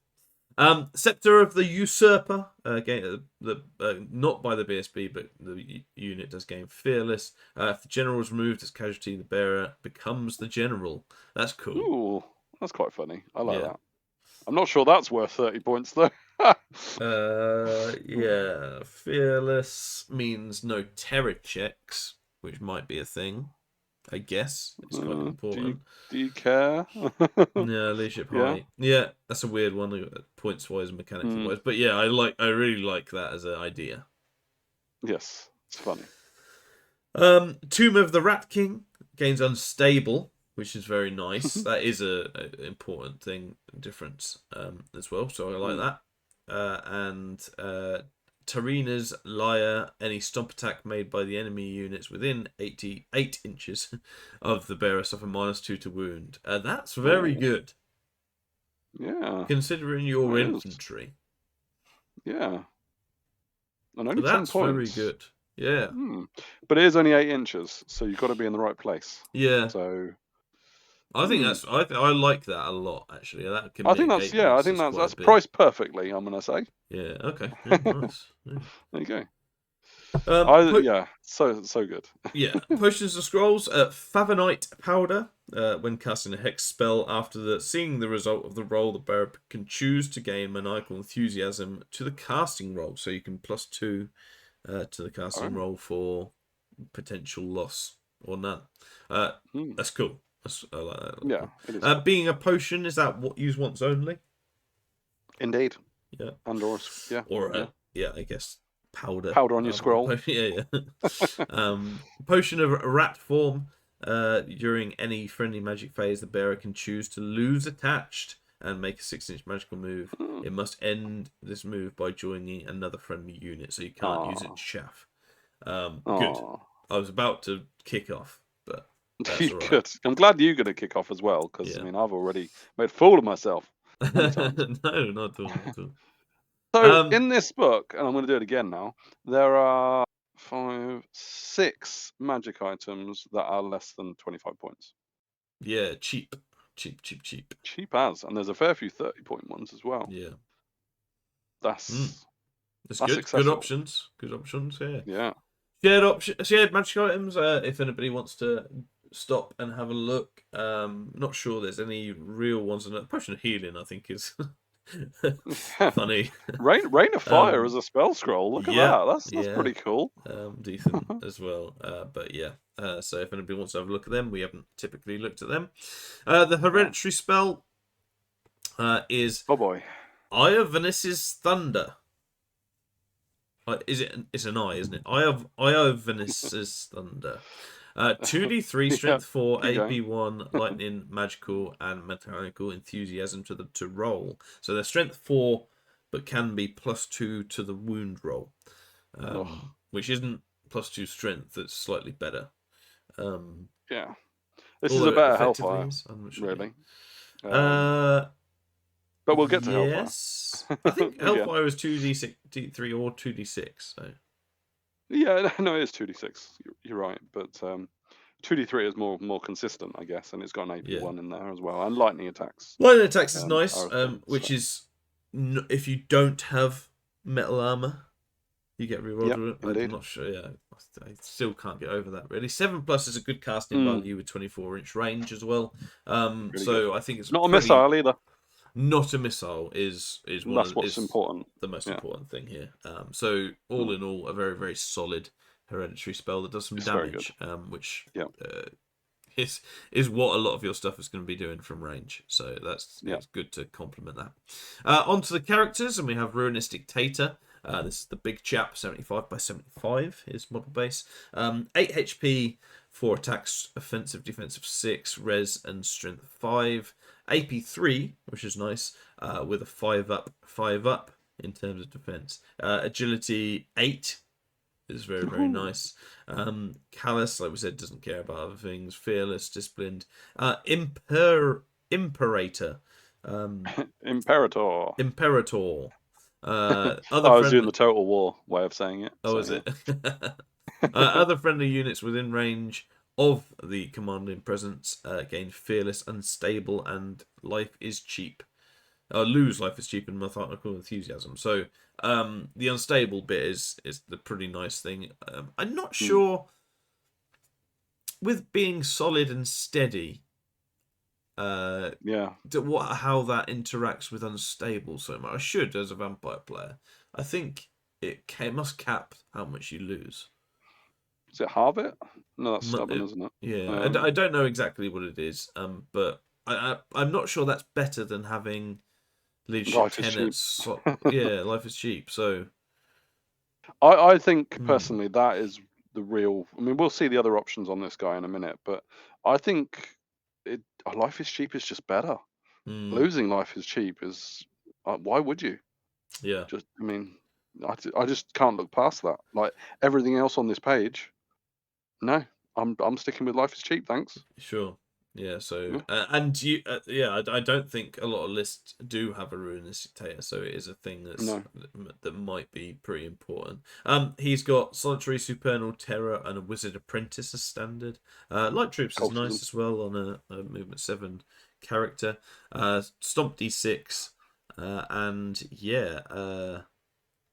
Scepter of the Usurper, not by the BSB, but the unit does gain Fearless. If the general is removed as casualty, the bearer becomes the general. That's cool. Ooh, that's quite funny. I like Yeah. that. I'm not sure that's worth 30 points though. Yeah. Fearless means no terror checks, which might be a thing. I guess it's quite Do you important. care? Yeah, leadership Yeah. high. Yeah, that's a weird one, points wise and mechanically Mm, wise. But yeah, I really like that as an idea. yes, it's funny. Tomb of the Rat King gains unstable which is very nice. That is a important difference as well. So I like that. And Tarina's Lyre, any stomp attack made by the enemy units within 88 inches of the bearer suffer -2 to wound. That's very good. Yeah. Considering your It is. infantry. Yeah. And only 10 That's points. very good. Yeah. But it is only 8 inches, so you've got to be in the right place. Yeah. So I think I like that a lot, actually. That can I think that's mitigate losses quite that's a bit. priced perfectly, I'm gonna say. Yeah, okay. Yeah, nice. Yeah. There you go. Yeah, so good. Yeah, potions and scrolls. Favanite powder. When casting a hex spell, after seeing the result of the roll, the bearer can choose to gain maniacal enthusiasm to the casting roll, so you can +2 to the casting roll for potential loss or none. That's cool. I like that. Yeah, cool. it is. Cool. Being a potion, is that what used once only? Indeed. Yeah. And or I guess powder on your scroll. Yeah. Potion of rat form. During any friendly magic phase, the bearer can choose to lose attached and make a 6-inch magical move. It must end this move by joining another friendly unit, so you can't use it chaff. Good. I was about to kick off, but that's all right. Good. I'm glad you're going to kick off as well, because I mean, I've already made a fool of myself many times. No, not at all. Not at all. So in this book, and I'm going to do it again now, there are 6 magic items that are less than 25 points. Yeah, cheap. Cheap as, and there's a fair few 30-point ones as well. Yeah. That's good. accessible. Good options. Yeah. Yeah. Shared magic items. If anybody wants to stop and have a look, not sure there's any real ones. And potion of healing, I think, is funny. Rain of fire as a spell scroll. Look at that. That's pretty cool. Decent as well. But yeah. So if anybody wants to have a look at them, we haven't typically looked at them. The hereditary spell is Eye of Venice's Thunder. It's an eye, isn't it? Eye of Venice's Thunder. 2d3 strength 4 AP1 lightning magical and mechanical enthusiasm to roll. So they're strength 4 but can be +2 to the wound roll, which isn't +2 strength. That's slightly better. Yeah, this is a better Hellfire, really. But we'll get to Hellfire. I think Hellfire is 2d6, d3 or 2d6. So. Yeah, no, it is 2d6. You're right, but 2d3 is more consistent, I guess, and it's got an AP1 in there as well, and lightning attacks. Lightning attacks is nice, which is if you don't have metal armor, you get rerolled with it. I'm not sure. Yeah, I still can't get over that. Really, 7+ is a good casting value with 24-inch range as well. Really so good. I think it's not a missile either. Not a missile is that's what's important. The most important thing here. So all in all, a very, very solid hereditary spell that does some damage, which is what a lot of your stuff is going to be doing from range. So it's good to complement that. Onto the characters, and we have Ruinistic Tater. This is the big chap, 75 by 75, his model base. 8 HP, 4 attacks, offensive, defensive 6, res and strength 5. AP3, which is nice, with a 5 up in terms of defense. Agility 8 is very, very nice. Callous, like we said, doesn't care about other things. Fearless, disciplined. Imperator. Imperator. I was doing the Total War way of saying it. Oh, is it? Other friendly units within range of the commanding presence gain fearless, unstable, and life is cheap. Lose life is cheap and methodical enthusiasm. So the unstable bit is the pretty nice thing. I'm not sure with being solid and steady. How that interacts with unstable so much. I should as a vampire player. I think it must cap how much you lose. Is it halve it? No, that's stubborn, isn't it? Yeah, I don't know exactly what it is, but I'm not sure that's better than having leadership tenets. Life is cheap. So I think personally that is the real. I mean, we'll see the other options on this guy in a minute, but I think life is cheap is just better. Mm, Losing life is cheap is why would you? yeah, Just I mean, I just can't look past that. Like everything else on this page, no, I'm sticking with life is cheap. Thanks. sure. Yeah, so Yeah. and you, yeah, I don't think a lot of lists do have a ruinous dictator, so it is a thing No. that might be pretty important. He's got solitary supernal terror and a wizard apprentice as standard. Light troops is Cultism. nice as well on a movement 7 character. Stomp D6, and yeah,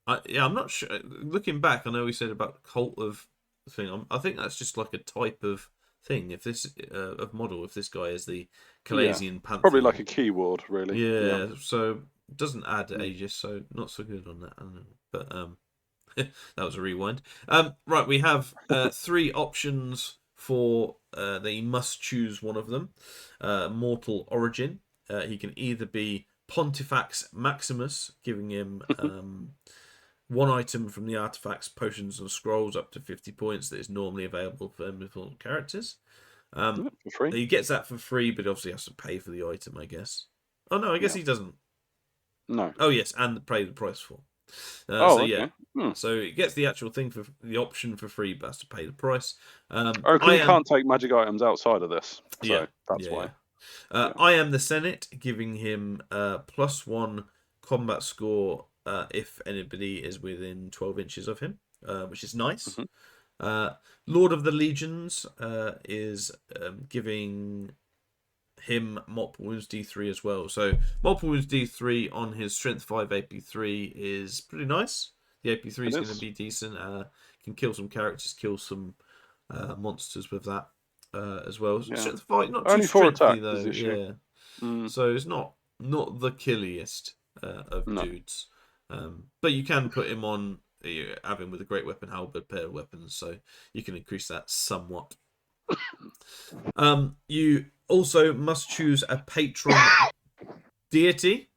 I'm not sure. Looking back, I know we said about cult of thing. I think that's just like a type of thing. If this of model, if this guy is the Yeah. Calasian Probably like Pantheon, a keyword, really. Yeah. yeah. So doesn't add Mm. Aegis, so not so good on that. I don't know. But that was a rewind. Right, we have 3 options for they must choose one of them. Mortal Origin. He can either be Pontifex Maximus, giving him 1 item from the artifacts, potions, or scrolls up to 50 points that is normally available for mythical characters. Yeah, for free. He gets that for free, but obviously has to pay for the item, I guess. Oh no, I guess Yeah. he doesn't. No. Oh yes, and pay the price for. So Oh, yeah, okay. Hmm. so it gets the actual thing for the option for free, but has to pay the price. Oh, because I he am, can't take magic items outside of this, yeah, so that's yeah, why. yeah. Yeah. I am the Senate, giving him +1 combat score if anybody is within 12 inches of him, which is nice. Hmm. Uh, Lord of the Legions is giving him multiple wounds D3 as well. So multiple wounds D3 on his strength 5 AP3 is pretty nice. The AP3 It is going to is. be decent. Can kill some characters, kill some monsters with that as well. Yeah. Strength 5, not too Only 4 strengthy attack is though. the issue. Yeah. Mm, So it's not the killiest of no. dudes. But you can put him on, have him with a great weapon, halberd, pair of weapons, so you can increase that somewhat. You also must choose a patron deity.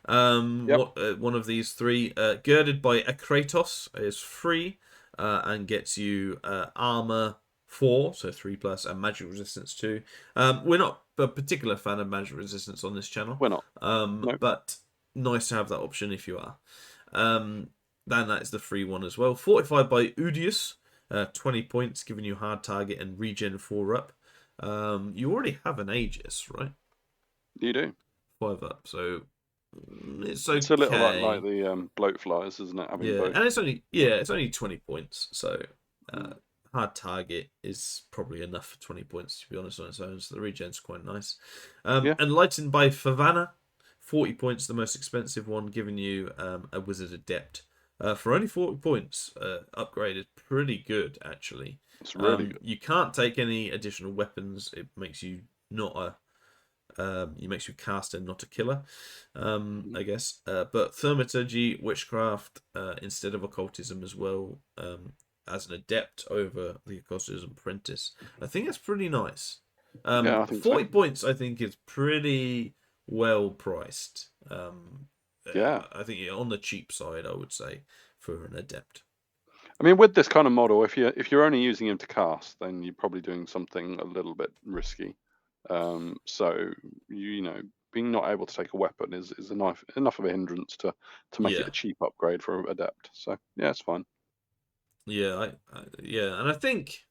Yep. One of these 3, girded by a Kratos, is free and gets you armor 4, so 3 plus, and magic resistance 2. We're not a particular fan of magic resistance on this channel, We're not. No. but nice to have that option if you are. Then that is the free one as well. Fortified by Udius, 20 points, giving you hard target and regen 4 up. You already have an Aegis, right? You do. 5 up, so it's It's a little like okay. the bloat flies, isn't it? Having Yeah, both. and it's only 20 points, so hard target is probably enough for 20 points to be honest on its own. So the regen's quite nice. Yeah. Enlightened by Favana, 40 points, the most expensive one, giving you a Wizard Adept. For only 40 points, upgrade is pretty good actually. It's really good. You can't take any additional weapons. It makes you not a makes you caster, not a killer, I guess. But thaumaturgy, witchcraft, instead of occultism as well, as an adept over the occultism apprentice. I think that's pretty nice. Yeah, I think so. 40 points, I think, is pretty well priced. Yeah. I think on the cheap side, I would say, for an adept. I mean, with this kind of model, if you're only using him to cast, then you're probably doing something a little bit risky. So being not able to take a weapon is enough of a hindrance to make it Yeah. a cheap upgrade for adept. So yeah, it's fine. Yeah, yeah, and I think,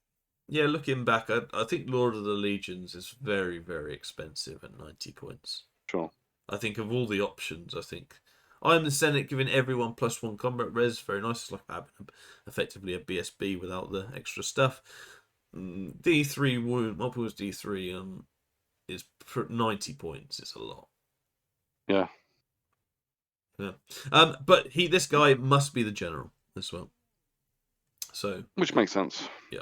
yeah, looking back, I think Lord of the Legions is very, very expensive at 90 points. Sure. I think of all the options, I think I'm the Senate giving everyone +1 combat res. Very nice. It's like having effectively a BSB without the extra stuff. D3 wound, multiple was D3 is 90 points. It's a lot. Yeah. Yeah. But this guy must be the general as well. So Which makes sense. yeah.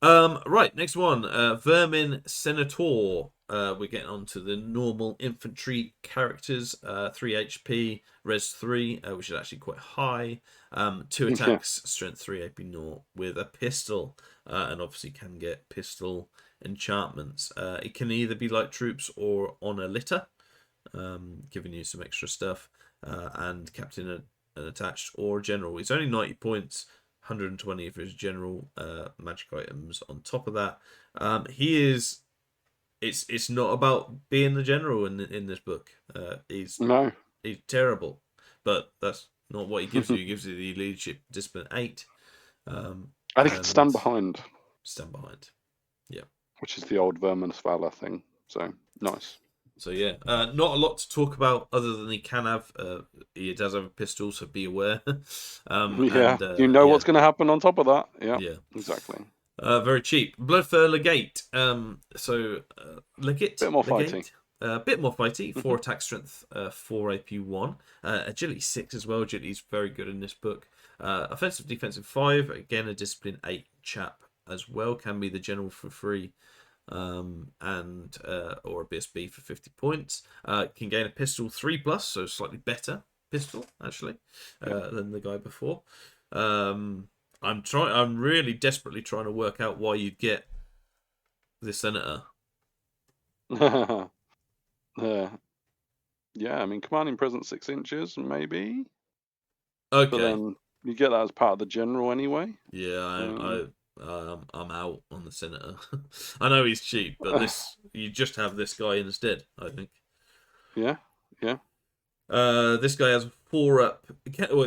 Right, next one. Vermin Senator. We're getting on to the normal infantry characters. 3 HP, res 3, which is actually quite high. 2 Yeah. attacks, strength 3, AP 0, with a pistol. And obviously can get pistol enchantments. It can either be like troops or on a litter, giving you some extra stuff. And captain and attached, or general. It's only 90 points. 120 for his general magic items on top of that. He is it's not about being the general in this book. He's No. terrible, but that's not what he gives you. He gives you the leadership discipline 8, And he could and stand behind, stand behind. Yeah. which is the old Vermin Valor thing. So nice. So yeah, not a lot to talk about other than he can have. He does have a pistol, so be aware. Yeah, And you know yeah, what's going to happen on top of that. Yeah, yeah. exactly. Very cheap. Bloodfur Legate. Bit more fighty. Legate. A bit more fighty. Hmm. 4 attack strength, 4 AP 1. Agility 6 as well. Agility is very good in this book. Offensive defensive 5. Again, a discipline 8 chap as well. Can be the general for free. And or a BSB for 50 points. Can gain a pistol 3+, so slightly better pistol actually than the guy before. I'm really desperately trying to work out why you'd get the senator. Yeah. Yeah, I mean, commanding presence 6 inches, maybe. But Okay. then you get that as part of the general anyway. Yeah, I'm out on the senator. I know he's cheap, but you just have this guy instead, I think. Yeah, yeah. This guy has a 4-up.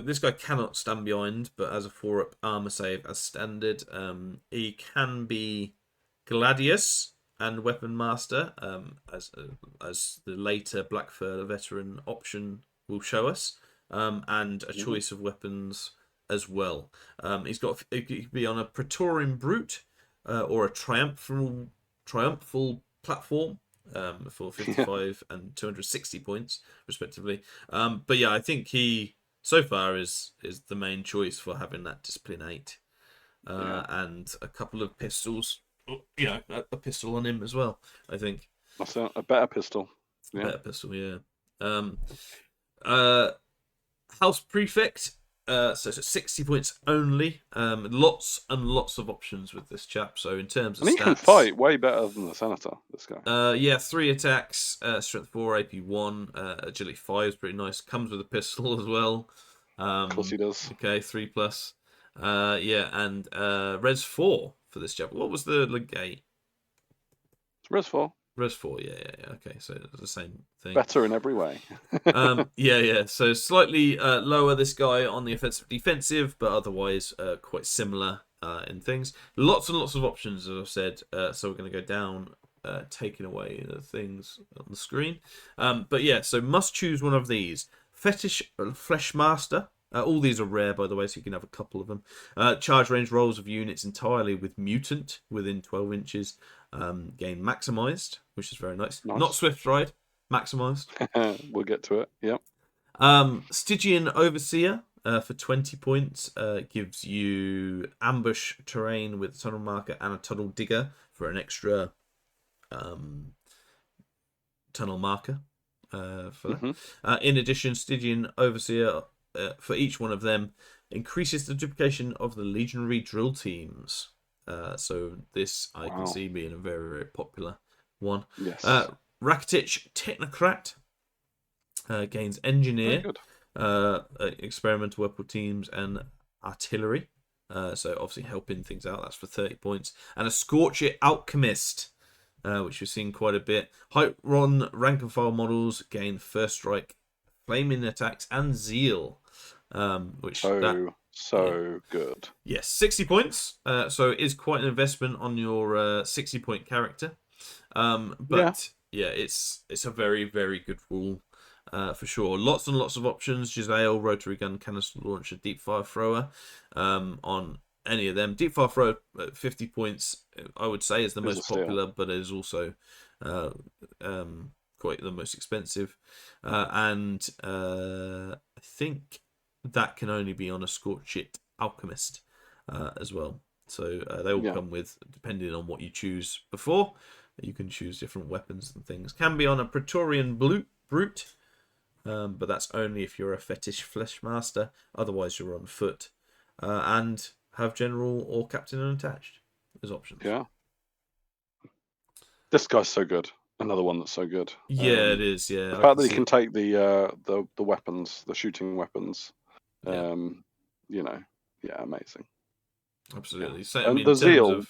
This guy cannot stand behind, but has a 4-up armor save as standard. He can be Gladius and Weapon Master, as the later Blackfur veteran option will show us, and a choice of weapons as well. He could be on a Praetorian Brute or a Triumphal platform for 55 and 260 points respectively. But yeah, I think he so far is the main choice for having that discipline 8 and a couple of pistols. You know, a pistol on him as well. I think That's a better pistol. Yeah. better pistol. Yeah. Uh, House Prefect. So it's 60 points only. Lots and lots of options with this chap. So in terms of And he stats, can fight way better than the Senator, this guy. yeah, 3 attacks, strength 4, AP 1, agility 5 is pretty nice. Comes with a pistol as well. Of course he does. Okay, 3+. Yeah, and res 4 for this chap. What was the legate? It's res 4. Res 4, yeah. Okay, so it's the same thing. Better in every way. Yeah. So slightly lower this guy on the offensive defensive, but otherwise quite similar in things. Lots and lots of options, as I've said. So we're going to go down, taking away the things on the screen. But yeah, so must choose one of these. Fetish Flesh Master. All these are rare, by the way, so you can have a couple of them. Charge range rolls of units entirely with Mutant within 12 inches. Gain maximized, which is very nice. Not Swift Ride, maximized. We'll get to it. Yep. Stygian Overseer for 20 points gives you ambush terrain with a tunnel marker and a tunnel digger for an extra tunnel marker for that. In addition, Stygian Overseer for each one of them increases the duplication of the legionary drill teams. So this I can see being a very, very popular one. Yes. Rakitic Technocrat gains engineer, experimental weapon teams, and artillery. So obviously helping things out. That's for 30 points. And a Scorcher Alchemist, which we've seen quite a bit. Hyperon rank and file models gain first strike, flaming attacks, and zeal. Which good. Yes, 60 points. So it is quite an investment on your 60-point character. But yeah, it's a very, very good rule for sure. Lots and lots of options. Giselle, rotary gun, canister launcher, deep fire thrower on any of them. Deep fire thrower at 50 points, I would say, is the most popular, but it is also quite the most expensive. And I think that can only be on a Scorched Alchemist as well. So they all come with, depending on what you choose before, you can choose different weapons and things. Can be on a Praetorian Brute, but that's only if you're a Fetish Flesh Master. Otherwise, you're on foot. And have General or Captain unattached as options. Yeah. This guy's so good. Another one that's so good. Yeah, it is. Yeah, the fact that he can take the weapons, the shooting weapons, amazing. Absolutely. So I And mean, in the terms zeal,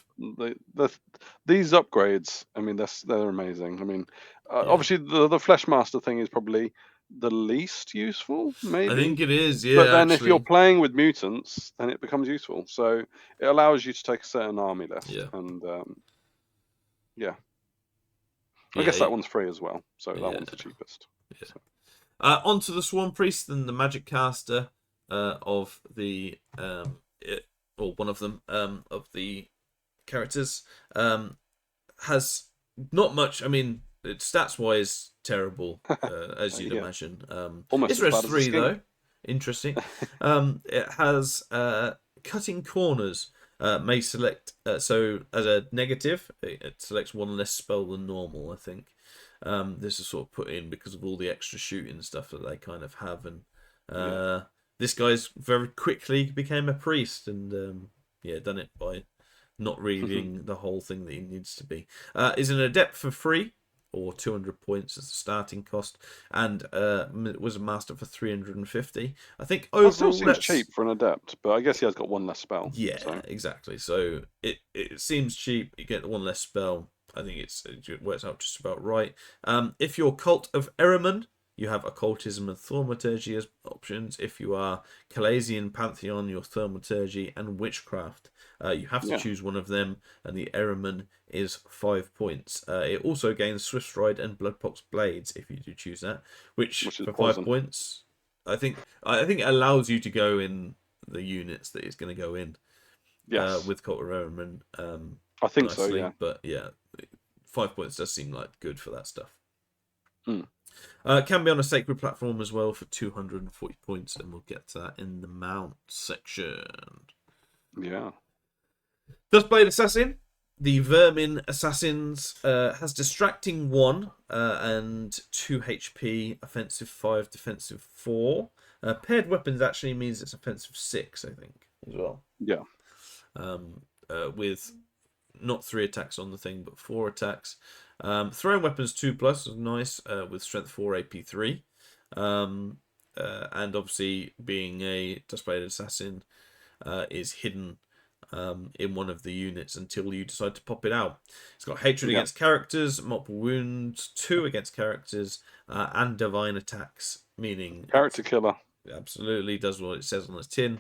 of these upgrades, I mean, they're amazing. I mean, yeah, obviously the Fleshmaster thing is probably the least useful, I maybe. think it is. But Yeah, then if you're actually, playing with mutants, then it becomes useful. So it allows you to take a certain army list, yeah, and yeah, I yeah, guess that one's free as well. So that yeah, one's the cheapest. yeah. So, Onto the Swarm Priest and the Magic Caster of the or one of them of the characters has not much. I mean, stats wise, terrible as you'd yeah, imagine. almost It's as res bad as a 3 skink. though. Interesting. It has cutting corners. May select so as a negative, it selects one less spell than normal. I think this is sort of put in because of all the extra shooting stuff that they kind of have, and Yeah. this guy's very quickly became a priest, and yeah, done it by not reading the whole thing that he needs to be. Is an adept for free, or 200 points as the starting cost, and was a master for 350. I think That still overall seems that's cheap for an adept, but I guess he has got one less spell. yeah, So exactly. So it seems cheap. You get the one less spell. I think it works out just about right. If you're Cult of Ereman, you have Occultism and Thaumaturgy as options. If you are Calasian Pantheon, your Thaumaturgy and Witchcraft. You have to yeah, choose one of them, and the Ereman is 5 points. It also gains Swift Stride and Bloodpox Blades if you do choose that, which which is for five poison. points, I think it allows you to go in the units that it's going to go in Yes, with Cult of Ereman I think so. nicely. Yeah. But yeah, 5 points does seem like good for that stuff. Hmm. Can be on a sacred platform as well for 240 points, and we'll get to that in the mount section. Yeah. Duskblade Assassin. The Vermin Assassins has Distracting 1 and 2 HP, Offensive 5, Defensive 4. Paired weapons actually means it's Offensive 6, I think, as well. Yeah. With not 3 attacks on the thing, but 4 attacks. Throwing weapons 2 plus is nice with Strength 4, AP 3. And obviously, being a Duskblade Assassin is hidden in one of the units until you decide to pop it out. It's got hatred Yeah. against characters, multiple wounds, 2 against characters, and divine attacks, meaning Character killer. it absolutely does what it says on the tin.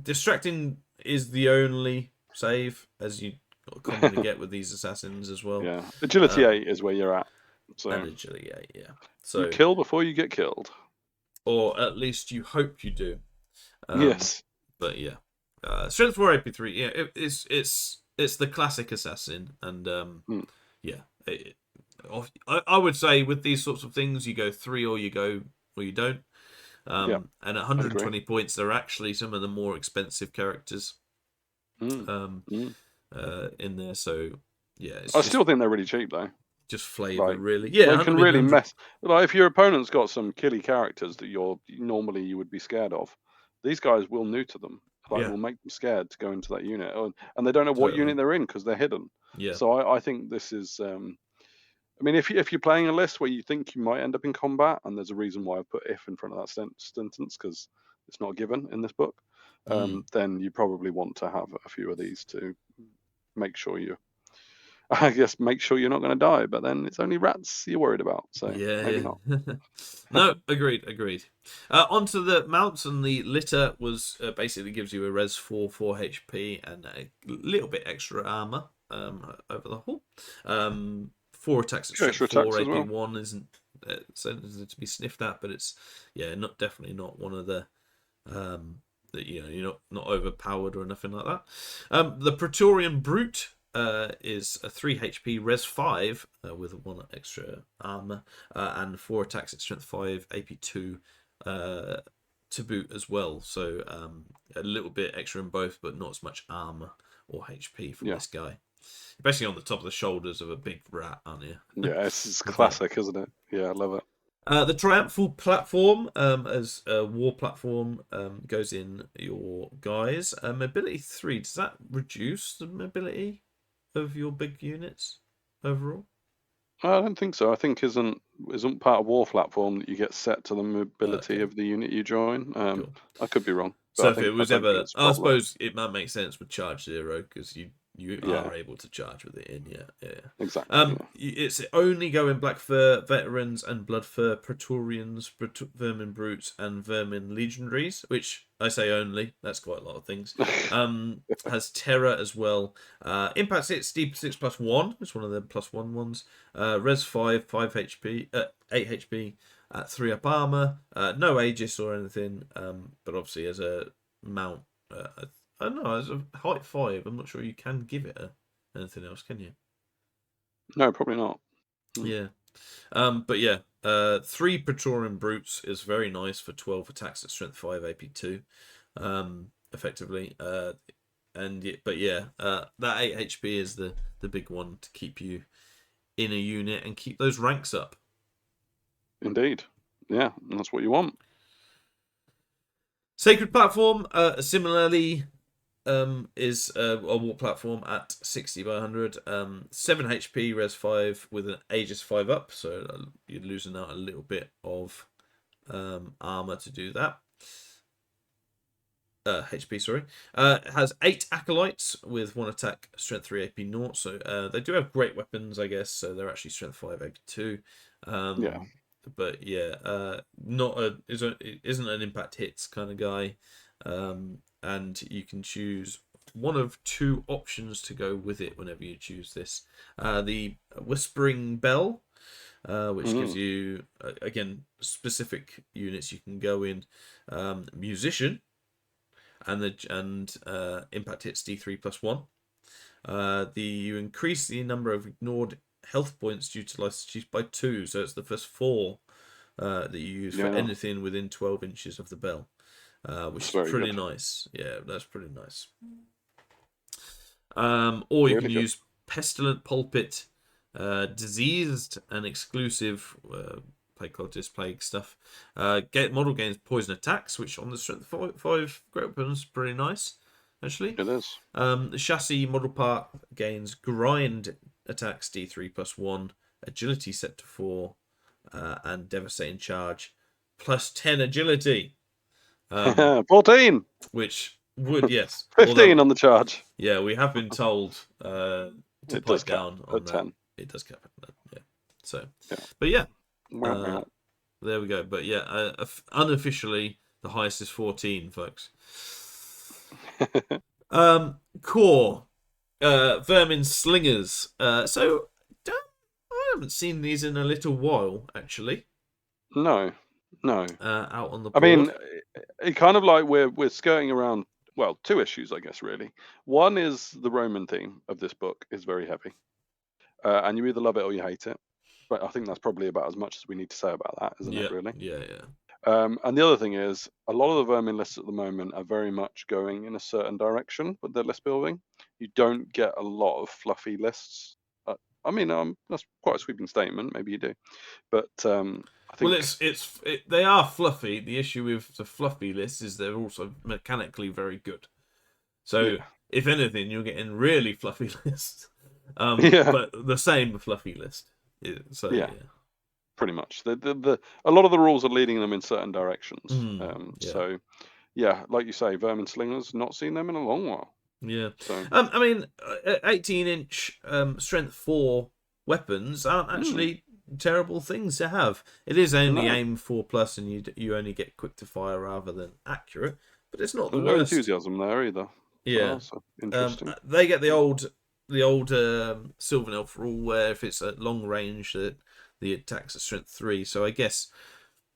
Distracting is the only save, as you commonly get with these assassins as well. Yeah. Agility Um, 8 is where you're at. and So agility 8, yeah. you So, kill before you get killed. or at least you hope you do. Yes. But yeah, strength 4 AP3. Yeah, it's the classic assassin, and Hmm. yeah, I would say with these sorts of things, you go 3 or you go or you don't. Yeah. And at I agree. 120 points, they're actually some of the more expensive characters Mm. Mm. in there. So yeah, it's I just still think they're really cheap though. flavor, Like really. Yeah, they I can mean, really mess. Like if your opponent's got some killy characters that normally you would be scared of, these guys will neuter them. Like yeah, will make them scared to go into that unit, and they don't know what totally. unit they're in because they're hidden. Yeah. So I think this is. I mean, if you're playing a list where you think you might end up in combat, and there's a reason why I put if in front of that sentence because it's not given in this book, Mm. then you probably want to have a few of these to make sure you I guess make sure you're not going to die, but then it's only rats you're worried about, so maybe Yeah, not. yeah. No, agreed. Onto the mounts, and the litter was basically gives you a res 4 HP and a little bit extra armor over the whole. 4 attacks at Few strength extra 4, attacks as AP well. 1 isn't something to be sniffed at, but it's not definitely not one of the that you're not overpowered or anything like that. The Praetorian Brute is a 3 HP res 5 with 1 extra armor and 4 attacks at strength 5 AP 2 to boot as well. So a little bit extra in both, but not as much armor or HP from Yeah, this guy. Especially on the top of the shoulders of a big rat, aren't you? yeah, it's With that. classic, isn't it? Yeah, I love it. The Triumphal platform, as a war platform, goes in your guys. Mobility 3, does that reduce the mobility of your big units overall? I don't think so. I think isn't part of war platform that you get set to the mobility Okay, of the unit you join. cool. I could be wrong. So But if it I was don't think ever, it's a I problem. suppose it might make sense with charge 0 because you Yeah, are able to charge with it in. Yeah. exactly. Yeah. It's only going black fur veterans and blood fur praetorians, vermin brutes, and vermin legionaries. Which I say only. That's quite a lot of things. Has terror as well. Impact 6 +1. It's one of the +1 ones. Res 5 HP, 8 HP. 3 up armor, no Aegis or anything, but obviously as a mount, I don't know, as a height 5, I'm not sure you can give it anything else, can you? No, probably not. Yeah. But yeah, 3 Praetorian Brutes is very nice for 12 attacks at strength 5 AP2, effectively. But yeah, that 8 HP is the big one to keep you in a unit and keep those ranks up. Indeed. Yeah, and that's what you want. Sacred Platform, similarly, is a war platform at 60 by 100. 7 HP, res 5 with an Aegis 5 up, so you're losing out a little bit of armor to do that. HP, sorry. Has 8 acolytes with 1 attack, strength 3 AP 0. So they do have great weapons, I guess. So they're actually strength 5 AP 2. Yeah. But yeah, it isn't an impact hits kind of guy. And you can choose one of 2 options to go with it whenever you choose this. The Whispering Bell, which gives you again specific units you can go in. Musician, and impact hits D3 +1. You increase the number of ignored health points due to license use by 2, so it's the first 4 that you use for anything within 12 inches of the bell, which is pretty nice. Yeah, that's pretty nice. Or you can use Pestilent Pulpit, Diseased and Exclusive Plague Cultist, Plague stuff. Model gains Poison Attacks, which on the Strength 5 great weapons is pretty nice, actually. It is. The Chassis model part gains Grind Attacks D3 +1, Agility set to 4, and Devastating Charge plus 10 Agility. 14! Which would, yes. 15 on the charge. Yeah, we have been told to pipe down on that. 10. It does cap at that, yeah. So, but yeah, Wow. there we go. But yeah, unofficially, the highest is 14, folks. Core, Vermin Slingers. So, I haven't seen these in a little while, actually. No. Out on the board. I mean, it kind of like we're skirting around, well, 2 issues, I guess, really. One is the Roman theme of this book is very heavy. And you either love it or you hate it. But I think that's probably about as much as we need to say about that, isn't it, really? Yeah. And the other thing is, a lot of the Vermin lists at the moment are very much going in a certain direction with their list building. You don't get a lot of fluffy lists. I mean, that's quite a sweeping statement. Maybe you do. But I think... Well, they are fluffy. The issue with the fluffy lists is they're also mechanically very good. So, if anything, you're getting really fluffy lists. But the same fluffy list. Yeah. Pretty much. A lot of the rules are leading them in certain directions. So, yeah, like you say, Vermin Slingers, not seen them in a long while. Yeah. So. I mean, 18-inch strength 4 weapons aren't actually terrible things to have. It is only aim 4+, and you only get quick to fire rather than accurate, but it's not the no worst. enthusiasm there either. Yeah. So interesting. They get the old Sylvan Elf rule where if it's at long range, the attacks are strength 3. So I guess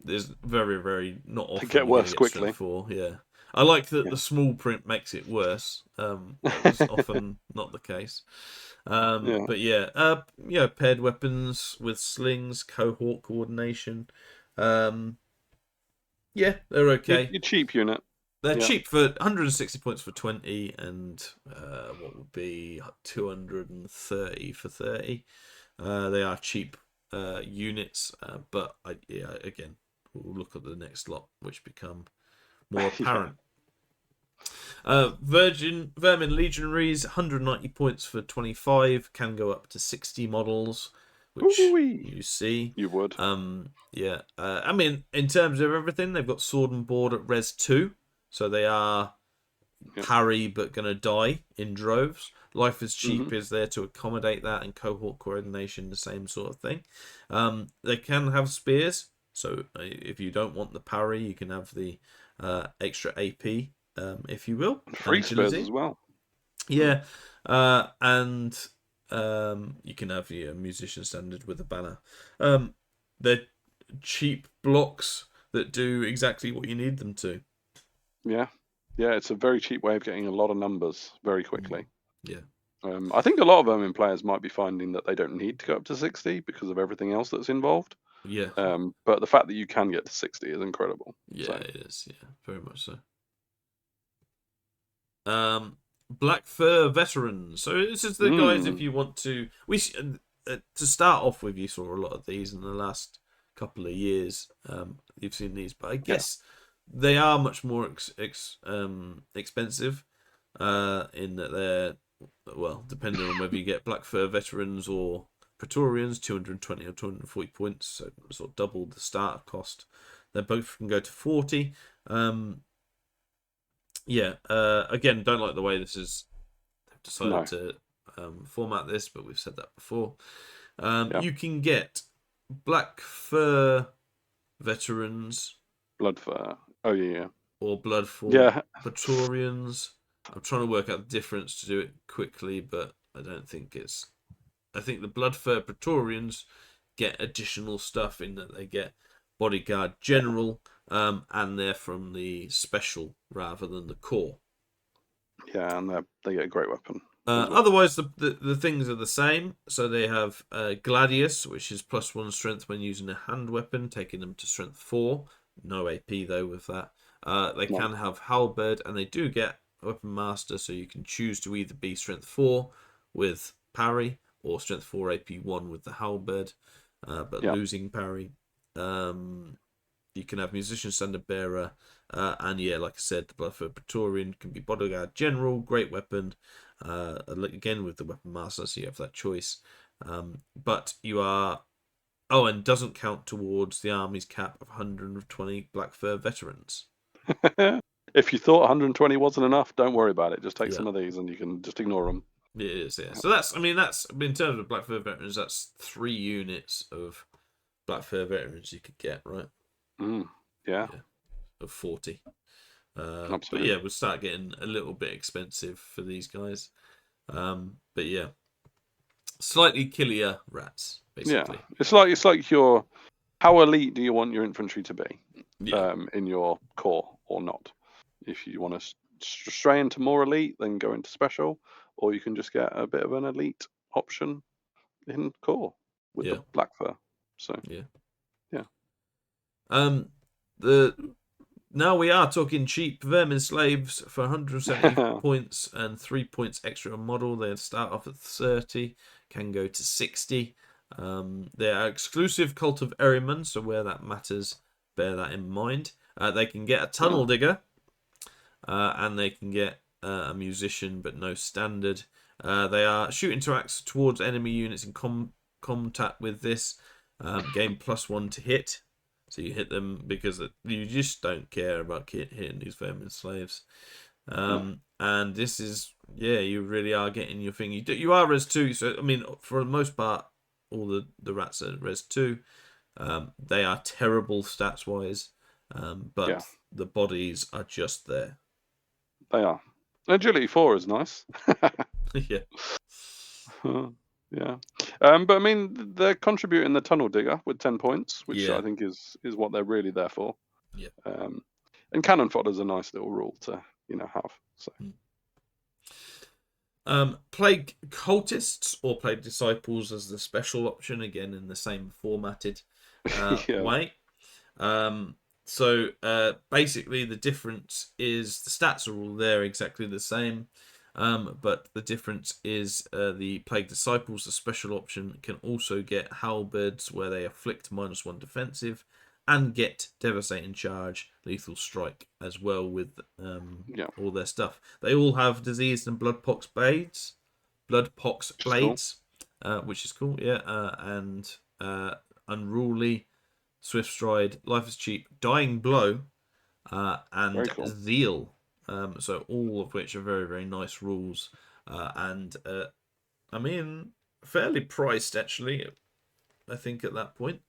there's very, very not often to get worse quickly. 4. Yeah. I like that the small print makes it worse. It's often not the case. But yeah, paired weapons with slings, cohort coordination. Yeah, they're okay. Your cheap unit. They're cheap for 160 points for 20, and what would be 230 for 30. They are cheap units, but again, we'll look at the next lot, which become more apparent. Vermin Legionaries, 190 points for 25, can go up to 60 models, which you see. You would. I mean, in terms of everything, they've got sword and board at res 2, so they are parry but going to die in droves. Life is Cheap is there to accommodate that, and cohort coordination, the same sort of thing. They can have spears, so if you don't want the parry, you can have the extra AP, if you will, And free spears as well. Yeah, and you can have your musician standard with a banner. They're cheap blocks that do exactly what you need them to. Yeah, it's a very cheap way of getting a lot of numbers very quickly. Yeah. I think a lot of Vermin players might be finding that they don't need to go up to 60 because of everything else that's involved. Yeah. But the fact that you can get to 60 is incredible. Yeah, so. it is. Yeah, very much so. Black Fur Veterans. So this is the guys, if you want to. To start off with, you saw a lot of these in the last couple of years. You've seen these, but I guess they are much more expensive. In that they're, well, depending on whether you get Black Fur Veterans or Praetorians, 220 or 240 points, so sort of double the starter cost. They both can go to 40. Again, don't like the way this is. They've decided to format this, but we've said that before. You can get Black Fur Veterans, Blood Fur. Oh yeah. Or Blood Fur Praetorians. I'm trying to work out the difference to do it quickly, but I don't think it's. I think the Blood Fur Praetorians get additional stuff in that they get Bodyguard General, and they're from the special rather than the core. Yeah, and they get a great weapon. Otherwise, the things are the same. So they have Gladius, which is +1 strength when using a hand weapon, taking them to strength 4. No AP though with that. They can have Halberd, and they do get Weapon Master, so you can choose to either be strength 4 with parry or strength 4 AP1 with the Halberd, but losing parry. You can have Musician Standard Bearer, and like I said, the Blood Fur Praetorian can be Bodyguard General, great weapon, again with the Weapon Master, so you have that choice. But you are... Oh, and doesn't count towards the army's cap of 120 Black Fur Veterans. If you thought 120 wasn't enough, don't worry about it. Just take some of these and you can just ignore them. It is, yeah. So that's in terms of Black Fur Veterans, that's 3 units of Black Fur Veterans you could get, right? Yeah. Of 40. Absolutely. But yeah, we'll start getting a little bit expensive for these guys. But yeah, slightly killier rats, basically. Yeah, it's like your... How elite do you want your infantry to be in your core or not? If you want to stray into more elite, then go into special, or you can just get a bit of an elite option in core with the Black Fur. So yeah. Now we are talking cheap Vermin slaves for 170 points and 3 points extra a model. They start off at 30, can go to 60. They are exclusive Cult of Erryman, so where that matters, bear that in mind. They can get a Tunnel Digger, and they can get a Musician, but no standard. They are shoot interacts towards enemy units in contact with this. Gain +1 to hit. So you hit them because you just don't care about hitting these Vermin slaves. And this is, you really are getting your thing. You are res 2, so I mean, for the most part, all the rats are res 2. They are terrible stats wise, but the bodies are just there. They are. Agility 4 is nice. Yeah. Yeah. But I mean, they're contributing the Tunnel Digger with 10 points, which I think is what they're really there for. Yeah. And Cannon Fodder is a nice little rule to have. So. Plague Cultists or Plague Disciples as the special option, again in the same formatted way. So basically the difference is the stats are all there exactly the same. But the difference is the Plague Disciples, the special option, can also get Halberds where they afflict -1 defensive and get Devastating Charge, Lethal Strike as well with all their stuff. They all have Diseased and Bloodpox Blades, which is cool, and Unruly, Swift Stride, Life is Cheap, Dying Blow, and Very cool. Zeal. So all of which are very, very nice rules. And I mean, fairly priced actually, I think at that point.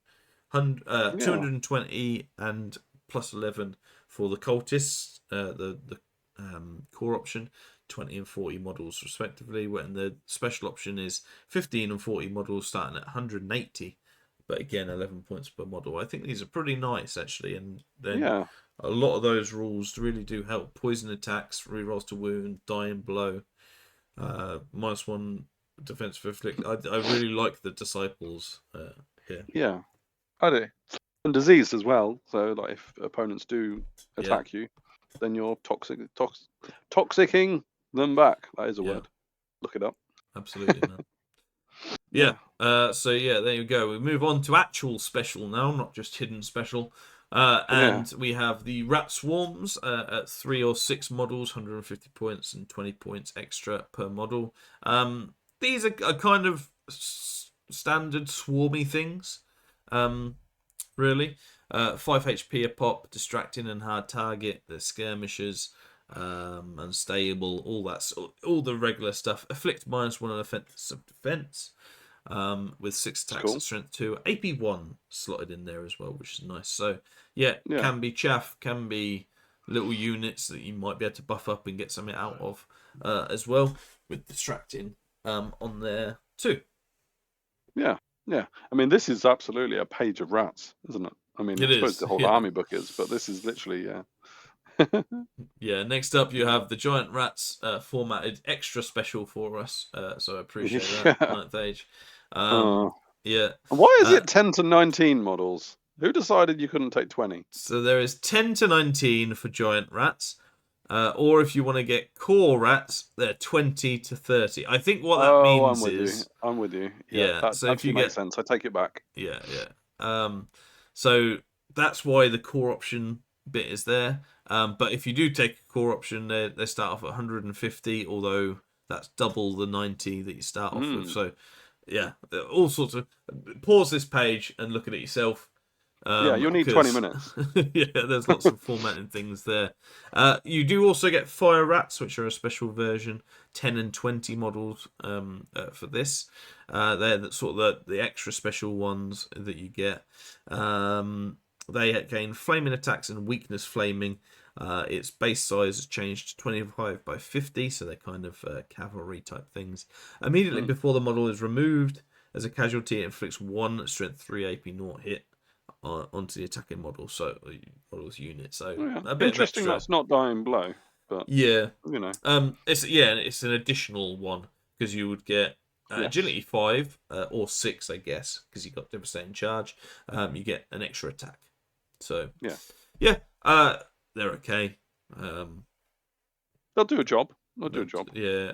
Yeah. 220 and plus 11 for the cultists, the core option, 20 and 40 models respectively. And the special option is 15 and 40 models starting at 180, but again 11 points per model. I think these are pretty nice actually, and then Yeah. a lot of those rules really do help. Poison attacks, rerolls to wound, die and blow, -1 defense for afflict. I really like the disciples here. Yeah. I do. And disease as well. So like if opponents do Yeah, attack you, then you're toxicking them back. That is a yeah, word. Look it up. absolutely, man. Yeah. Yeah. So yeah, there you go. We move on to actual special now, not just hidden special. Yeah. And we have the rat swarms at 3 or 6 models, 150 points and 20 points extra per model. These are kind of standard swarmy things, really. 5 HP a pop, distracting and hard target. They're skirmishers, unstable, all the regular stuff. Afflict -1 on offensive defense. With 6 It's attacks cool. at strength 2, AP1 slotted in there as well, which is nice. So yeah, Yeah. can be chaff, can be little units that you might be able to buff up and get something out of as well, with distracting on there too. Yeah. Yeah. I mean, this is absolutely a page of rats, isn't it? I mean, I It suppose is, the whole yeah. army book is, but this is literally, yeah. Yeah, next up you have the giant rats formatted extra special for us, so I appreciate that, Yeah. Ninth Age. Uh, Yeah. and why is Uh, it 10 to 19 models? Who decided you couldn't take 20? so there is 10 to 19 for giant rats. Or if you want to get core rats, they're 20 to 30. I think what that Oh, I'm means with you. is, I'm with you. Yeah, yeah, that so if you actually makes get, sense. I take it back. yeah, yeah. So that's why the core option bit is there. But if you do take a core option, they start off at 150, although that's double the 90 that you start off with. Mm. So yeah, all sorts of. Pause this page and look at it yourself. Yeah, you'll need 20 Because minutes. yeah, there's lots of formatting things there. You do also get fire rats, which are a special version, 10 and 20 models for this. They're sort of the extra special ones that you get. They gain flaming attacks and weakness flaming. Its base size is changed to 25 by 50, so they're kind of cavalry type things. Immediately Mm. before the model is removed, as a casualty, it inflicts 1 strength 3 AP 0 hit onto the attacking model, so model's unit. So Yeah. a bit of Interesting extra. that's not dying blow, but, Yeah. you know, It's an additional one because you would get yes. agility 5 or 6, I guess, because you got devastating charge. You get an extra attack. So Yeah. yeah, they're okay. They'll do a job. They'll do a But job. yeah,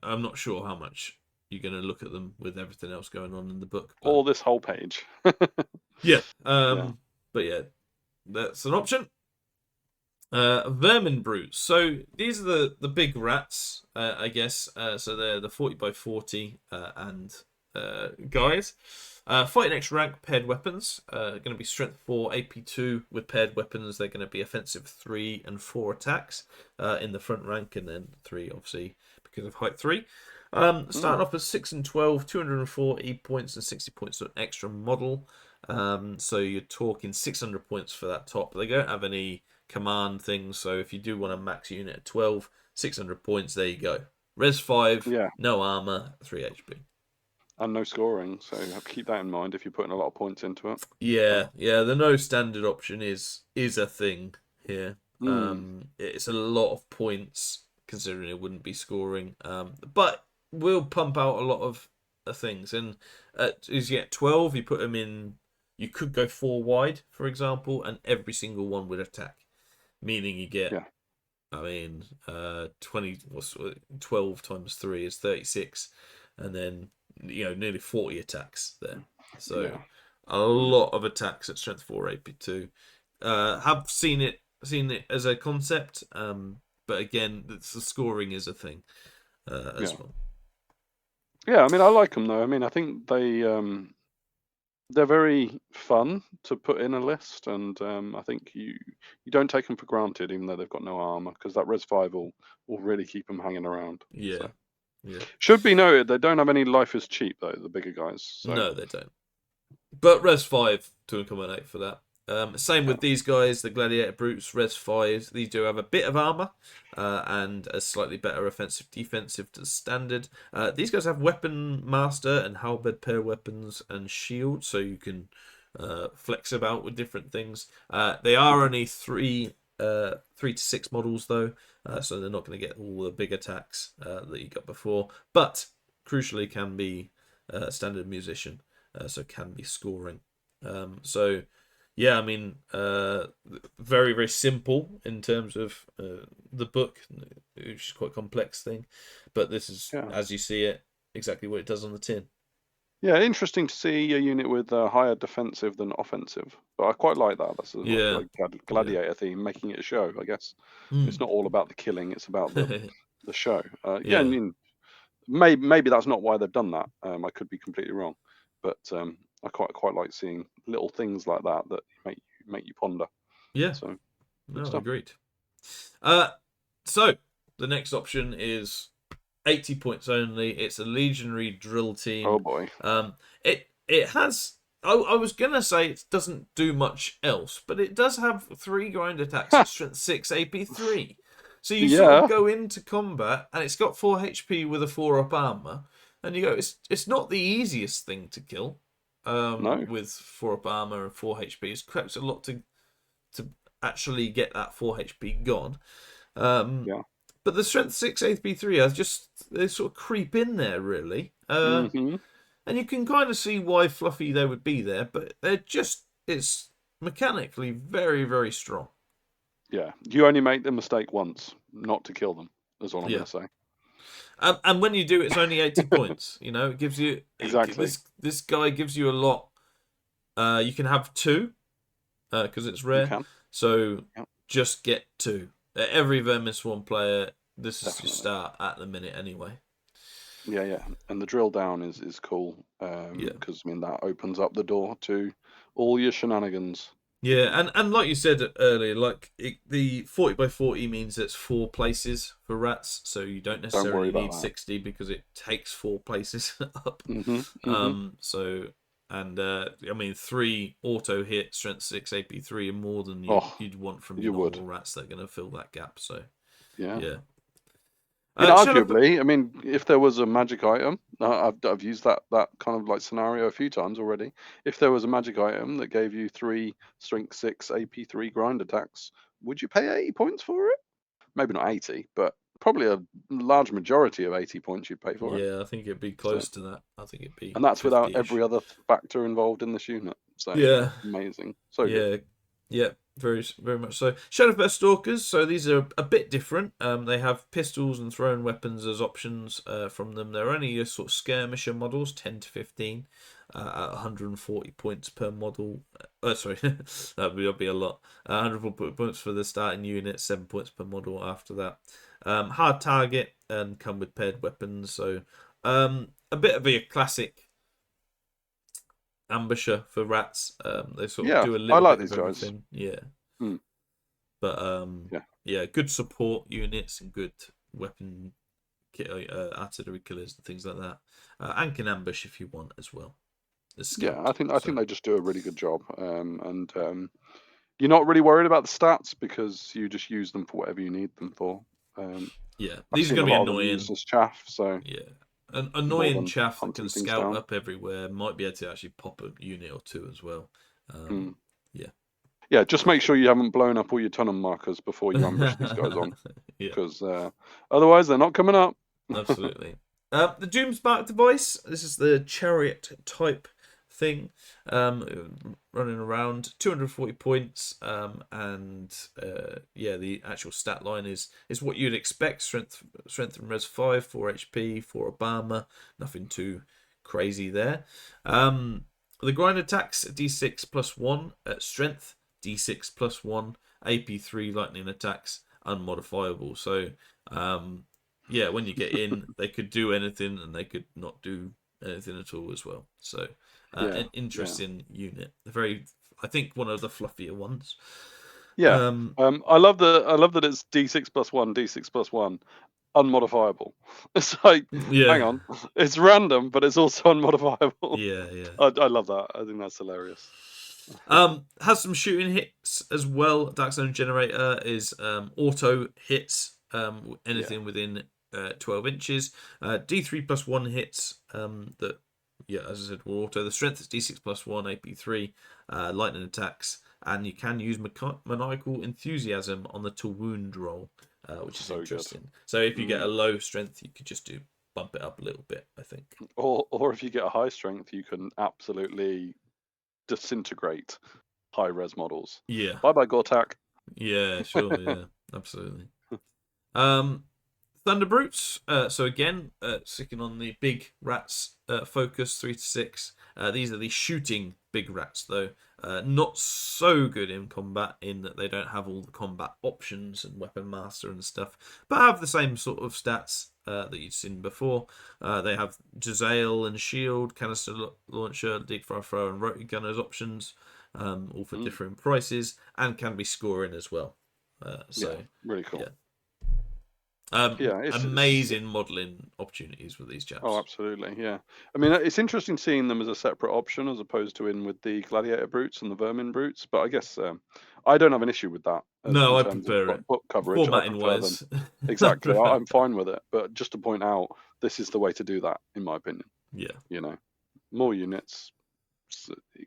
I'm not sure how much you're going to look at them with everything else going on in the book, but Or this whole page. yeah. Yeah. But yeah, that's an option. Vermin brutes. So these are the big rats, I guess. So they're the 40 by 40 and guys. Fighting X rank paired weapons. Going to be strength 4, AP 2 with paired weapons. They're going to be offensive 3 and 4 attacks in the front rank, and then 3 obviously because of height 3. Starting off at 6 and 12, 240 points and 60 points on extra model. So you're talking 600 points for that top. They don't have any command things, so if you do want a max unit at 12, 600 points, there you go. Res 5, Yeah. no armor, 3 HP. And no scoring, so keep that in mind if you're putting a lot of points into it. Yeah, yeah, the no standard option is a thing here. Mm. It's a lot of points considering it wouldn't be scoring, but will pump out a lot of things. And as you get 12, you put them in. You could go 4 wide, for example, and every single one would attack, meaning you get. Yeah. I mean, 12 times 3 is 36, and then nearly 40 attacks there. So Yeah. a lot of attacks at strength 4 AP2. Have seen it as a concept, but again, the scoring is a thing as Yeah. well. Yeah, I mean, I like them though. I mean, I think they're very fun to put in a list, and I think you don't take them for granted, even though they've got no armor, because that Res 5 will really keep them hanging around. Yeah, So yeah. should be noted, they don't have any life is cheap though, the bigger guys. So No, they don't. But Res 5 to accommodate for that. Same yeah, with these guys, the Gladiator Brutes, Res 5. These do have a bit of armour and a slightly better offensive defensive to standard. These guys have Weapon Master and Halberd pair weapons and shield, so you can flex about with different things. They are only three to six models though, so they're not going to get all the big attacks that you got before. But crucially, can be standard musician. So can be scoring. So yeah, I mean, very very simple in terms of the book, which is quite a complex thing, but this is yeah. as you see it exactly what it does on the tin. Yeah, interesting to see a unit with a higher defensive than offensive. But I quite like that. That's a Yeah, like yeah. gladiator theme, making it a show. I guess it's Mm. not all about the killing; it's about the show. Yeah, I Yeah, mean, maybe that's not why they've done that. I could be completely wrong, but I quite like seeing little things like that that make you ponder. yeah. So good No, stuff. agreed. Uh, so the next option is 80 points only. It's a legionary drill Oh team. boy. It has. I was gonna say it doesn't do much else, but it does have 3 grind attacks at strength 6 AP3. So you sort of Yeah. go into combat and it's got 4 HP with a 4 up armor, and you go. It's not the easiest thing to kill. No. With 4 up armor and 4 HP, it's quite a lot to actually get that 4 HP gone. Um, Yeah. but the strength 6 AP3 are just they sort of creep in there really. Hmm. And you can kind of see why fluffy they would be there, but they're just it's mechanically very very strong. Yeah. You only make the mistake once, not to kill them. Is all I'm Yeah, going to say. and when you do, it's only 80 points. You know, it gives you Exactly. this guy gives you a lot. You can have 2 because it's You rare, can. so Yeah. just get 2. Every Vermin Swarm player, this is your Definitely. start at the minute anyway. Yeah, yeah, and the drill down is cool Yeah. because I mean that opens up the door to all your shenanigans. Yeah, and like you said earlier, like the 40 by 40 means it's 4 places for rats, so you don't Don't worry necessarily about need that. 60 because it takes 4 places up. Mhm, mhm. So and I mean 3 auto hit strength 6 AP3 are more than Oh, you'd want from your you would. normal rats that are going to fill that gap. So Yeah. yeah. I mean, Shall I put arguably, I mean, if there was a magic item, I've used that kind of like scenario a few times already. If there was a magic item that gave you 3 strength 6 AP3 grind attacks, would you pay 80 points for it? Maybe not 80, but probably a large majority of 80 points you'd pay for it. Yeah, I think it'd be So, close to that. I think it'd be and that's without 50ish. every other factor involved in this unit. So yeah, Yeah. amazing, so good. Yeah, yeah, very much so. Shadowfell Stalkers, so these are a bit different. They have pistols and thrown weapons as options from them. They're only your sort of skirmisher models, 10 to 15, at 140 points per model. Sorry, that'd be a lot. 140 points for the starting unit, 7 points per model after that. Hard target and come with paired weapons, so a bit of a classic ambusher for rats. They sort of Yeah, do a I little like bit these of guys. everything. Yeah, Mm, but yeah, yeah, good support units and good weapon artillery killers and things like that. And can ambush if you want as well as yeah. scout. I think they just do a really good job. And you're not really worried about the stats because you just use them for whatever you need them for. Um, Yeah, I've these are seen a going to be lot of them annoying. used as chaff, so Yeah, an more annoying than chaff that can hunting things scout down. up everywhere might be able to actually pop a unit or two as well. Mm. Yeah, Yeah, just make sure you haven't blown up all your tunnel markers before you ambush these guys on, yeah. because otherwise they're not coming up. Absolutely. The Doomspark device. This is the chariot type thing, running around 240 points, and yeah, the actual stat line is what you'd expect. Strength and res 5, 4 HP, 4 Obama. Nothing too crazy there. The grind attacks D6 plus 1 at strength, D6 plus 1 AP3 lightning attacks unmodifiable. So yeah, when you get in, they could do anything and they could not do anything at all as well. So Yeah, an yeah, interesting unit. Very, I think one of the fluffier ones. yeah. I love that it's D6+1, D6+1, unmodifiable. It's like, hang Yeah, on, it's random, but it's also unmodifiable. yeah, yeah. I love that. I think that's hilarious. Has some shooting hits as well. Dark Zone Generator is auto hits Yeah, anything within 12 inches. D3+1 hits that, yeah, as I said, were auto. The strength is D6+1, AP3, lightning attacks, and you can use maniacal enthusiasm on the to wound roll, which is so good. interesting. So if you get a Mm. low strength, you could just bump it up a little bit, I think. Or if you get a high strength, you can absolutely disintegrate high res models. Yeah, Bye bye, Gortak. yeah, sure, yeah, absolutely. Um, Thunder Brutes. So again, sticking on the big rats focus, 3 to 6. These are the shooting big rats, though. Not so good in combat in that they don't have all the combat options and weapon master and stuff, but have the same sort of stats that you've seen before. They have Jezzail and shield, canister launcher, deep fire thrower, and rotary gun as options, all for Mm. different prices, and can be scoring as well. Yeah, So really cool. yeah, Yeah, it's amazing modelling opportunities with these oh, chaps. absolutely. Yeah. I mean, it's interesting seeing them as a separate option as opposed to in with the gladiator brutes and the vermin brutes. But I guess I don't have an issue with that as No, in I terms of prefer it. book coverage. I Formatting prefer them. wise, I Exactly. prefer I'm that. fine with it. But just to point out, this is the way to do that, in my opinion. Yeah, You know, more units,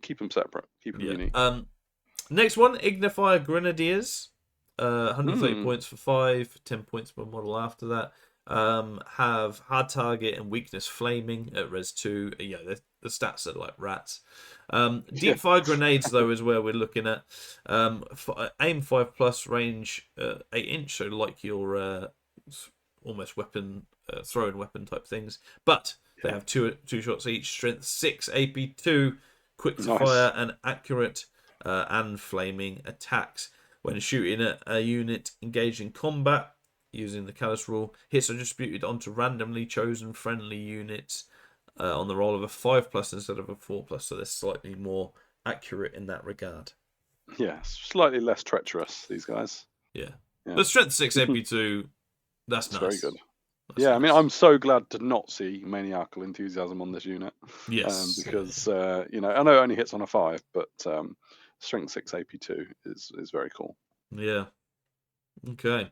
keep them separate, keep them yeah. unique. Next one, Ignifier Grenadiers. 130 Hmm. points for 5, 10 points per model after that. Have hard target and weakness flaming at res 2. Yeah, the stats are like rats. Yeah. Deep fire grenades, though, is where we're looking at. Aim 5 plus, range 8 inch, so like your almost weapon, throwing weapon type things. But they Yeah. have two shots each, strength 6, AP2, quick to Nice. fire, and accurate and flaming attacks. When shooting at a unit engaged in combat using the Callus rule, hits are distributed onto randomly chosen friendly units on the roll of a 5 plus instead of a 4 plus, so they're slightly more accurate in that regard. Yeah. Slightly less treacherous, these guys. Yeah. Yeah. But strength 6 AP2, that's It's very nice. good. That's Yeah, I mean, nice. I'm so glad to not see maniacal enthusiasm on this unit, Yes. because you know, I know it only hits on a 5, but strength 6 AP2 is very cool. Yeah. Okay.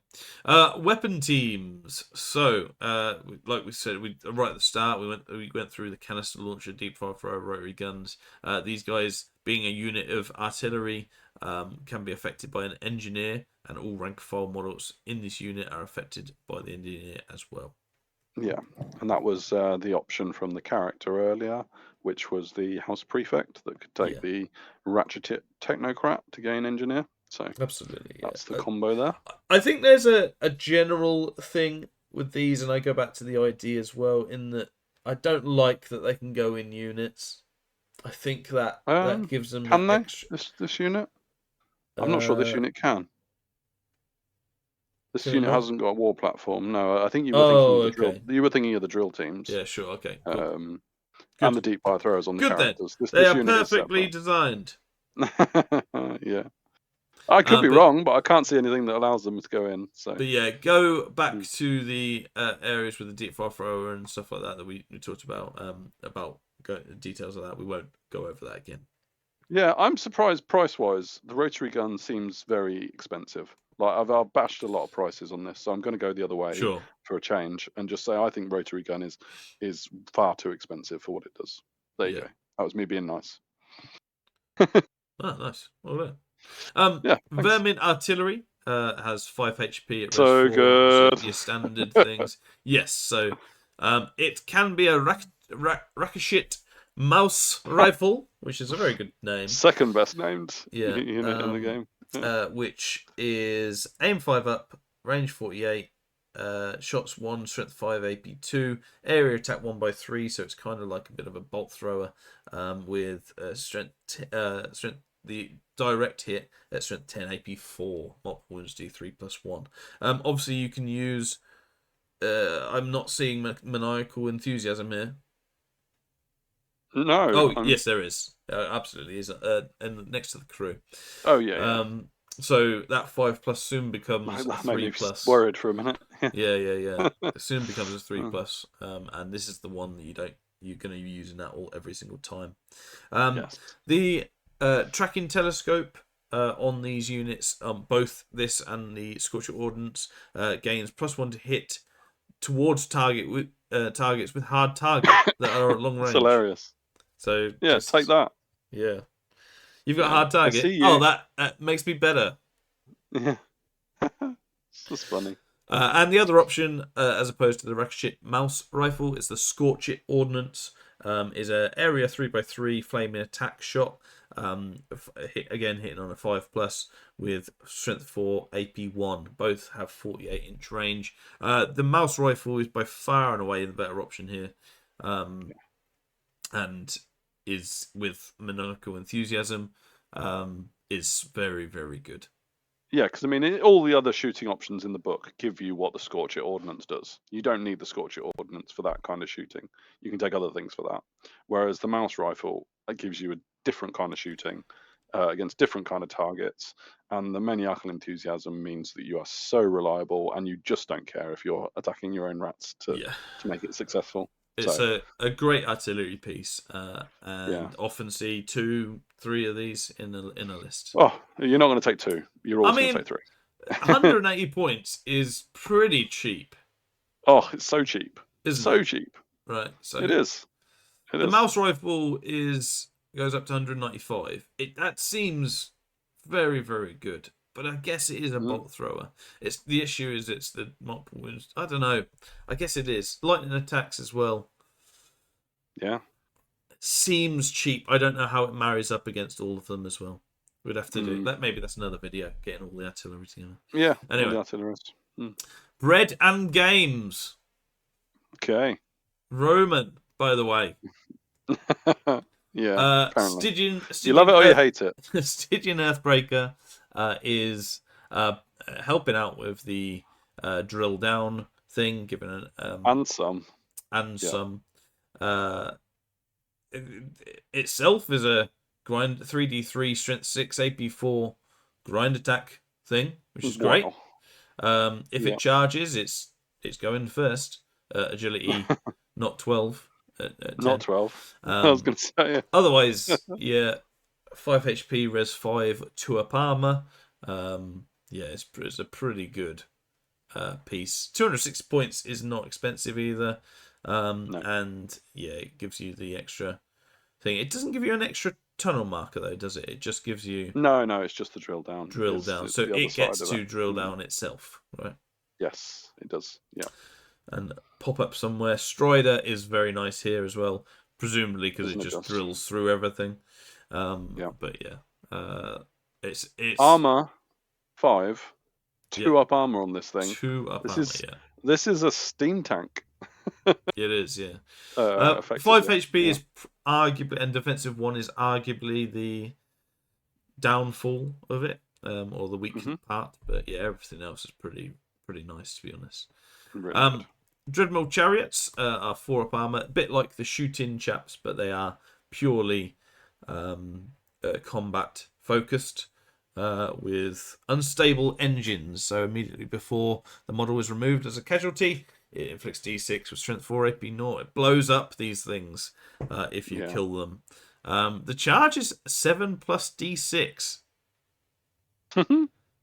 Weapon teams. So, like we said, we right at the start, we went through the canister launcher, deep fire thrower, rotary guns. These guys, being a unit of artillery, can be affected by an engineer, and all rank and file models in this unit are affected by the engineer as well. Yeah, and that was the option from the character earlier, which was the house prefect that could take Yeah, the ratchet technocrat to gain engineer. So absolutely. that's the Yeah. combo there. I think there's a general thing with these, and I go back to the ID as well, in that I don't like that they can go in units. I think that gives them Can that they extra. this unit? I'm not sure this Uh, unit can. This can it unit not? hasn't got a war platform. No, I think you were thinking Oh, of the drill. okay. You were thinking of the drill teams, Yeah, sure. Okay, cool. um, and Good. the deep fire throwers on the Good then. characters. They This are unit is perfectly separate. designed. Yeah, I could be But wrong, but I can't see anything that allows them to go in. So yeah, go back mm. to the areas with the deep fire thrower and stuff like that we talked about details of that. We won't go over that again. Yeah, I'm surprised price-wise. The rotary gun seems very expensive. Like I've bashed a lot of prices on this, so I'm going to go the other way Sure. for a change and just say I think rotary gun is far too expensive for what it does. There you Yeah. go. That was me being nice. Oh, nice. Well done. Yeah, thanks. Vermin artillery has 5 HP at res So 4. So good. your standard things. Yes. So it can be a Rakashit mouse rifle, which is a very good name. Second best named Yeah. unit in the game. Yeah. Which is aim 5 up, range 48. Shots 1, strength 5, AP2, area attack 1 by 3, so it's kind of like a bit of a bolt thrower with strength. The direct hit at strength 10, AP4, multiple wounds D3 plus 1. Obviously, you can use. I'm not seeing maniacal enthusiasm here. No, Oh, yes, there is. Absolutely is. And next to the crew. oh yeah. So that 5+ soon becomes a That made me 3+. worried for a minute. Yeah. It soon becomes a 3+. And this is the one that you're going to be using that every single time. Yes. The tracking telescope on these units, both this and the Scorcher Ordnance, gains +1 to hit towards targets with hard target that are at long It's range. hilarious. So Yeah, take that. yeah, you've got Yeah, hard I see target. Oh, you. that makes me better. Yeah, it's just funny. And the other option, as opposed to the Ricochet Mouse Rifle, is the Scorcher Ordnance. Is a area 3x3 flaming attack shot. Hitting on a 5+ with strength 4, AP1. Both have 48-inch range. The Mouse Rifle is by far and away the better option here, and is with maniacal enthusiasm. Is very, very good. Yeah, because I mean, all the other shooting options in the book give you what the Scorcher Ordnance does. You don't need the Scorcher Ordnance for that kind of shooting. You can take other things for that. Whereas the Mouse Rifle, it gives you a different kind of shooting against different kind of targets. And the maniacal enthusiasm means that you are so reliable, and you just don't care if you're attacking your own rats to make it successful. It's So a great artillery piece, and yeah. often see 2, 3 of these in a list. Oh, you're not going to take 2. You're always going to take 3. 180 points is pretty cheap. Oh, it's so cheap. Isn't so it? cheap. Right. So it is. The Mouse Rifle goes up to 195. That seems very, very good. But I guess it is a bolt thrower. The issue is it's the multiple wounds. I don't know. I guess it is. Lightning attacks as well. Yeah. Seems cheap. I don't know how it marries up against all of them as well. We'd have to do that. Maybe that's another video, getting all the artillery together. Yeah. Anyway. All the artillerists. Bread and games. Okay. Roman, by the way. Yeah. Apparently. Stygian, you love it or you hate it. Stygian Earthbreaker is helping out with the drill down thing, given and some. Itself is a grind 3d3 strength 6 AP4 grind attack thing, which is great. If it charges, it's going first. Agility not 12. Not 12. I was going to say. Yeah. Otherwise, 5 HP, res 5, 2 up armor. It's a pretty good piece. 260 points is not expensive either. No. And it gives you the extra thing. It doesn't give you an extra tunnel marker though, does it? It just gives you no, it's just the drill down. So it gets to drill down itself, right? Yes, it does. Yeah. And pop up somewhere. Strider is very nice here as well, presumably because it just drills through everything. But it's armor 5, 2 up armor on this thing. 2 up armor. This is a steam tank. It is, yeah. 5 HP is arguably, and defensive 1 is arguably the downfall of it, or the weak part. But everything else is pretty nice, to be honest. Really Dreadmill Chariots are 4 up armor, a bit like the shooting chaps, but they are purely combat focused. With unstable engines, so immediately before the model is removed as a casualty, it inflicts D6 with strength 4 AP 0. It blows up these things if you kill them. The charge is 7 plus D6,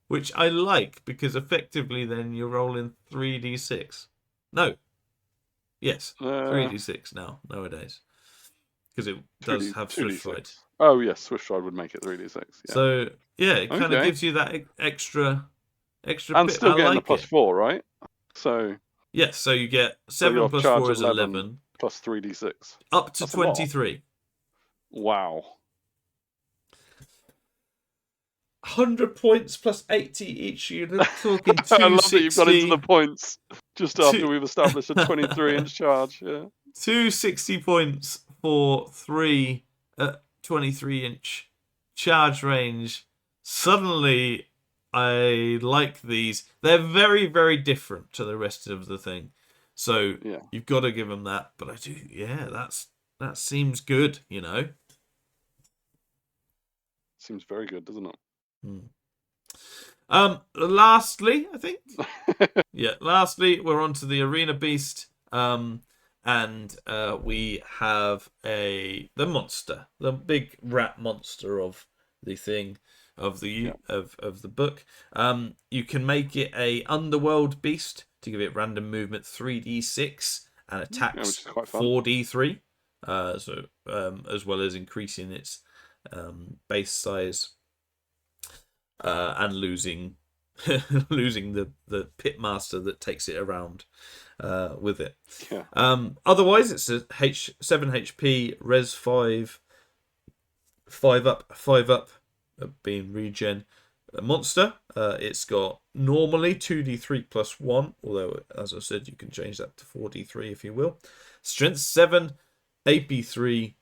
which I like because effectively then you're rolling 3D6. No. Yes, 3D6 nowadays. Because it does have Swift Stride. Oh, yes, Swift Stride would make it 3D6. Yeah. So, it kind of gives you that extra and bit. still getting the +4, right? So... Yes, so you get 7 plus 4 is 11. Plus 3d6. Up to 23. Wow. 100 points plus 80 each. You're talking 260. I love that you've got into the points just after we've established a 23-inch charge. Yeah. 260 points for 3 23-inch charge range. Suddenly, I like these. They're very, very different to the rest of the thing. So you've got to give them that. But I do, that's That seems good, you know. Seems very good, doesn't it? Lastly, I think. Yeah, lastly, we're on to the Arena Beast. And we have the monster, the big rat monster of the thing, of the of the book. You can make it a underworld beast to give it random movement 3d6 and which is attacks quite fun. 4d3. As well as increasing its base size and losing losing the pitmaster that takes it around with it. Yeah. Otherwise, it's a 7 HP, res 5, 5 up, being regen monster. It's got normally 2d3 plus 1, although, as I said, you can change that to 4d3 if you will. Strength 7, AP3,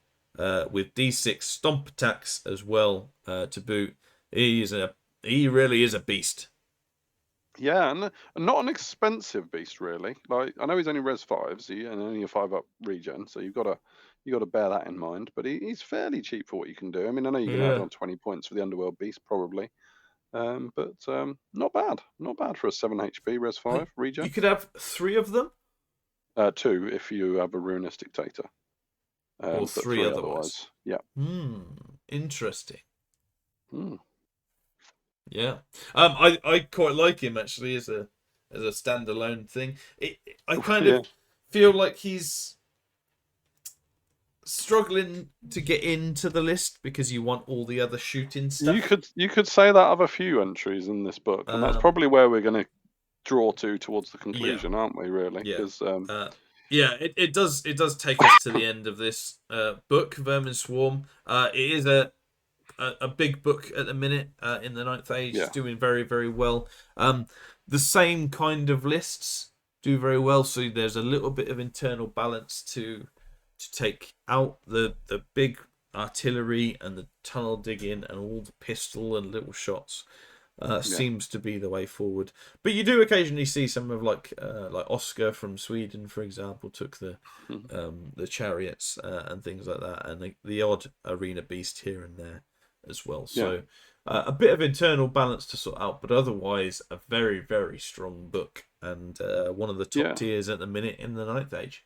with d6 stomp attacks as well to boot. He really is a beast. Yeah, and not an expensive beast really. Like I know he's only res 5s and only a 5 up regen, so you've got to bear that in mind. But he's fairly cheap for what you can do. I mean, I know you're going to add on 20 points for the underworld beast probably, but not bad for a 7 HP res 5 regen. You could have 3 of them. 2 if you have a ruinous dictator. Or 3 otherwise. Yeah. Interesting. Hmm. Yeah. I quite like him actually as a standalone thing. I kind of feel like he's struggling to get into the list because you want all the other shooting stuff. You could say that of a few entries in this book, and that's probably where we're going to draw towards the conclusion, aren't we? Really? Yeah. It does take us to the end of this book, Vermin Swarm. It is a big book at the minute in the 9th Age. It's doing very, very well. The same kind of lists do very well, so there's a little bit of internal balance to take out the big artillery and the tunnel digging and all the pistol and little shots. Seems to be the way forward. But you do occasionally see some of like Oscar from Sweden, for example, took the chariots and things like that, and the odd arena beast here and there as well. So a bit of internal balance to sort out, but otherwise a very, very strong book and one of the top tiers at the minute in the 9th Age.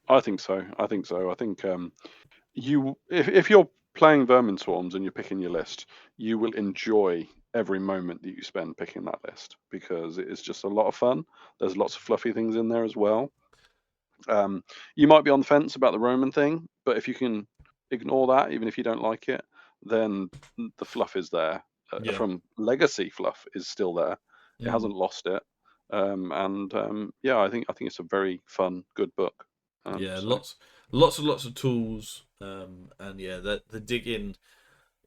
I think so. I think if you're playing Vermin Swarms and you're picking your list, you will enjoy every moment that you spend picking that list because it is just a lot of fun. There's lots of fluffy things in there as well. You might be on the fence about the Roman thing, but if you can ignore that, even if you don't like it, then the fluff is there. From legacy fluff is still there. It hasn't lost it. I think it's a very fun, good book. Lots of tools, and the digging.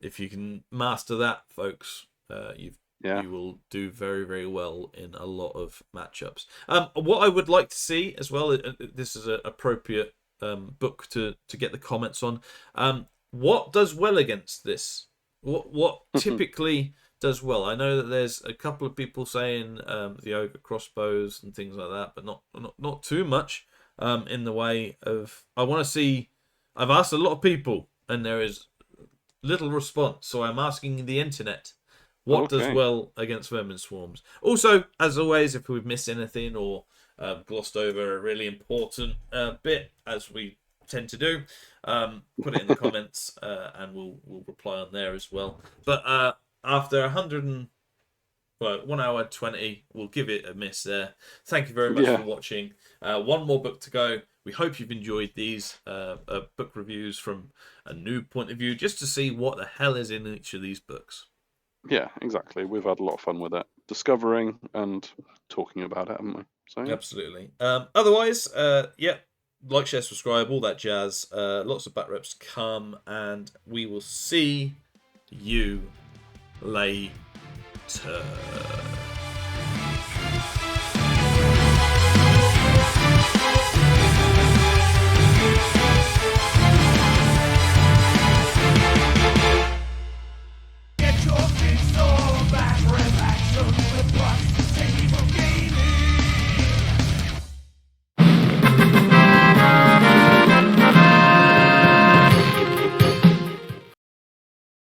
If you can master that, folks, you will do very, very well in a lot of matchups. What I would like to see as well, this is an appropriate book to get the comments on. What does well against this? What typically does well? I know that there's a couple of people saying the ogre crossbows and things like that, but not too much in the way of. I want to see. I've asked a lot of people, and there is little response. So I'm asking the internet, what does well against Vermin Swarms? Also, as always, if we've missed anything or glossed over a really important bit, as we tend to do, put it in the comments and we'll reply on there as well. But after 1 hour 20, we'll give it a miss there. Thank you very much for watching. One more book to go. We hope you've enjoyed these book reviews from a new point of view, just to see what the hell is in each of these books. Yeah, exactly. We've had a lot of fun with it, discovering and talking about it, haven't we? So, absolutely. Otherwise, like, share, subscribe, all that jazz. Lots of back reps come, and we will see you later.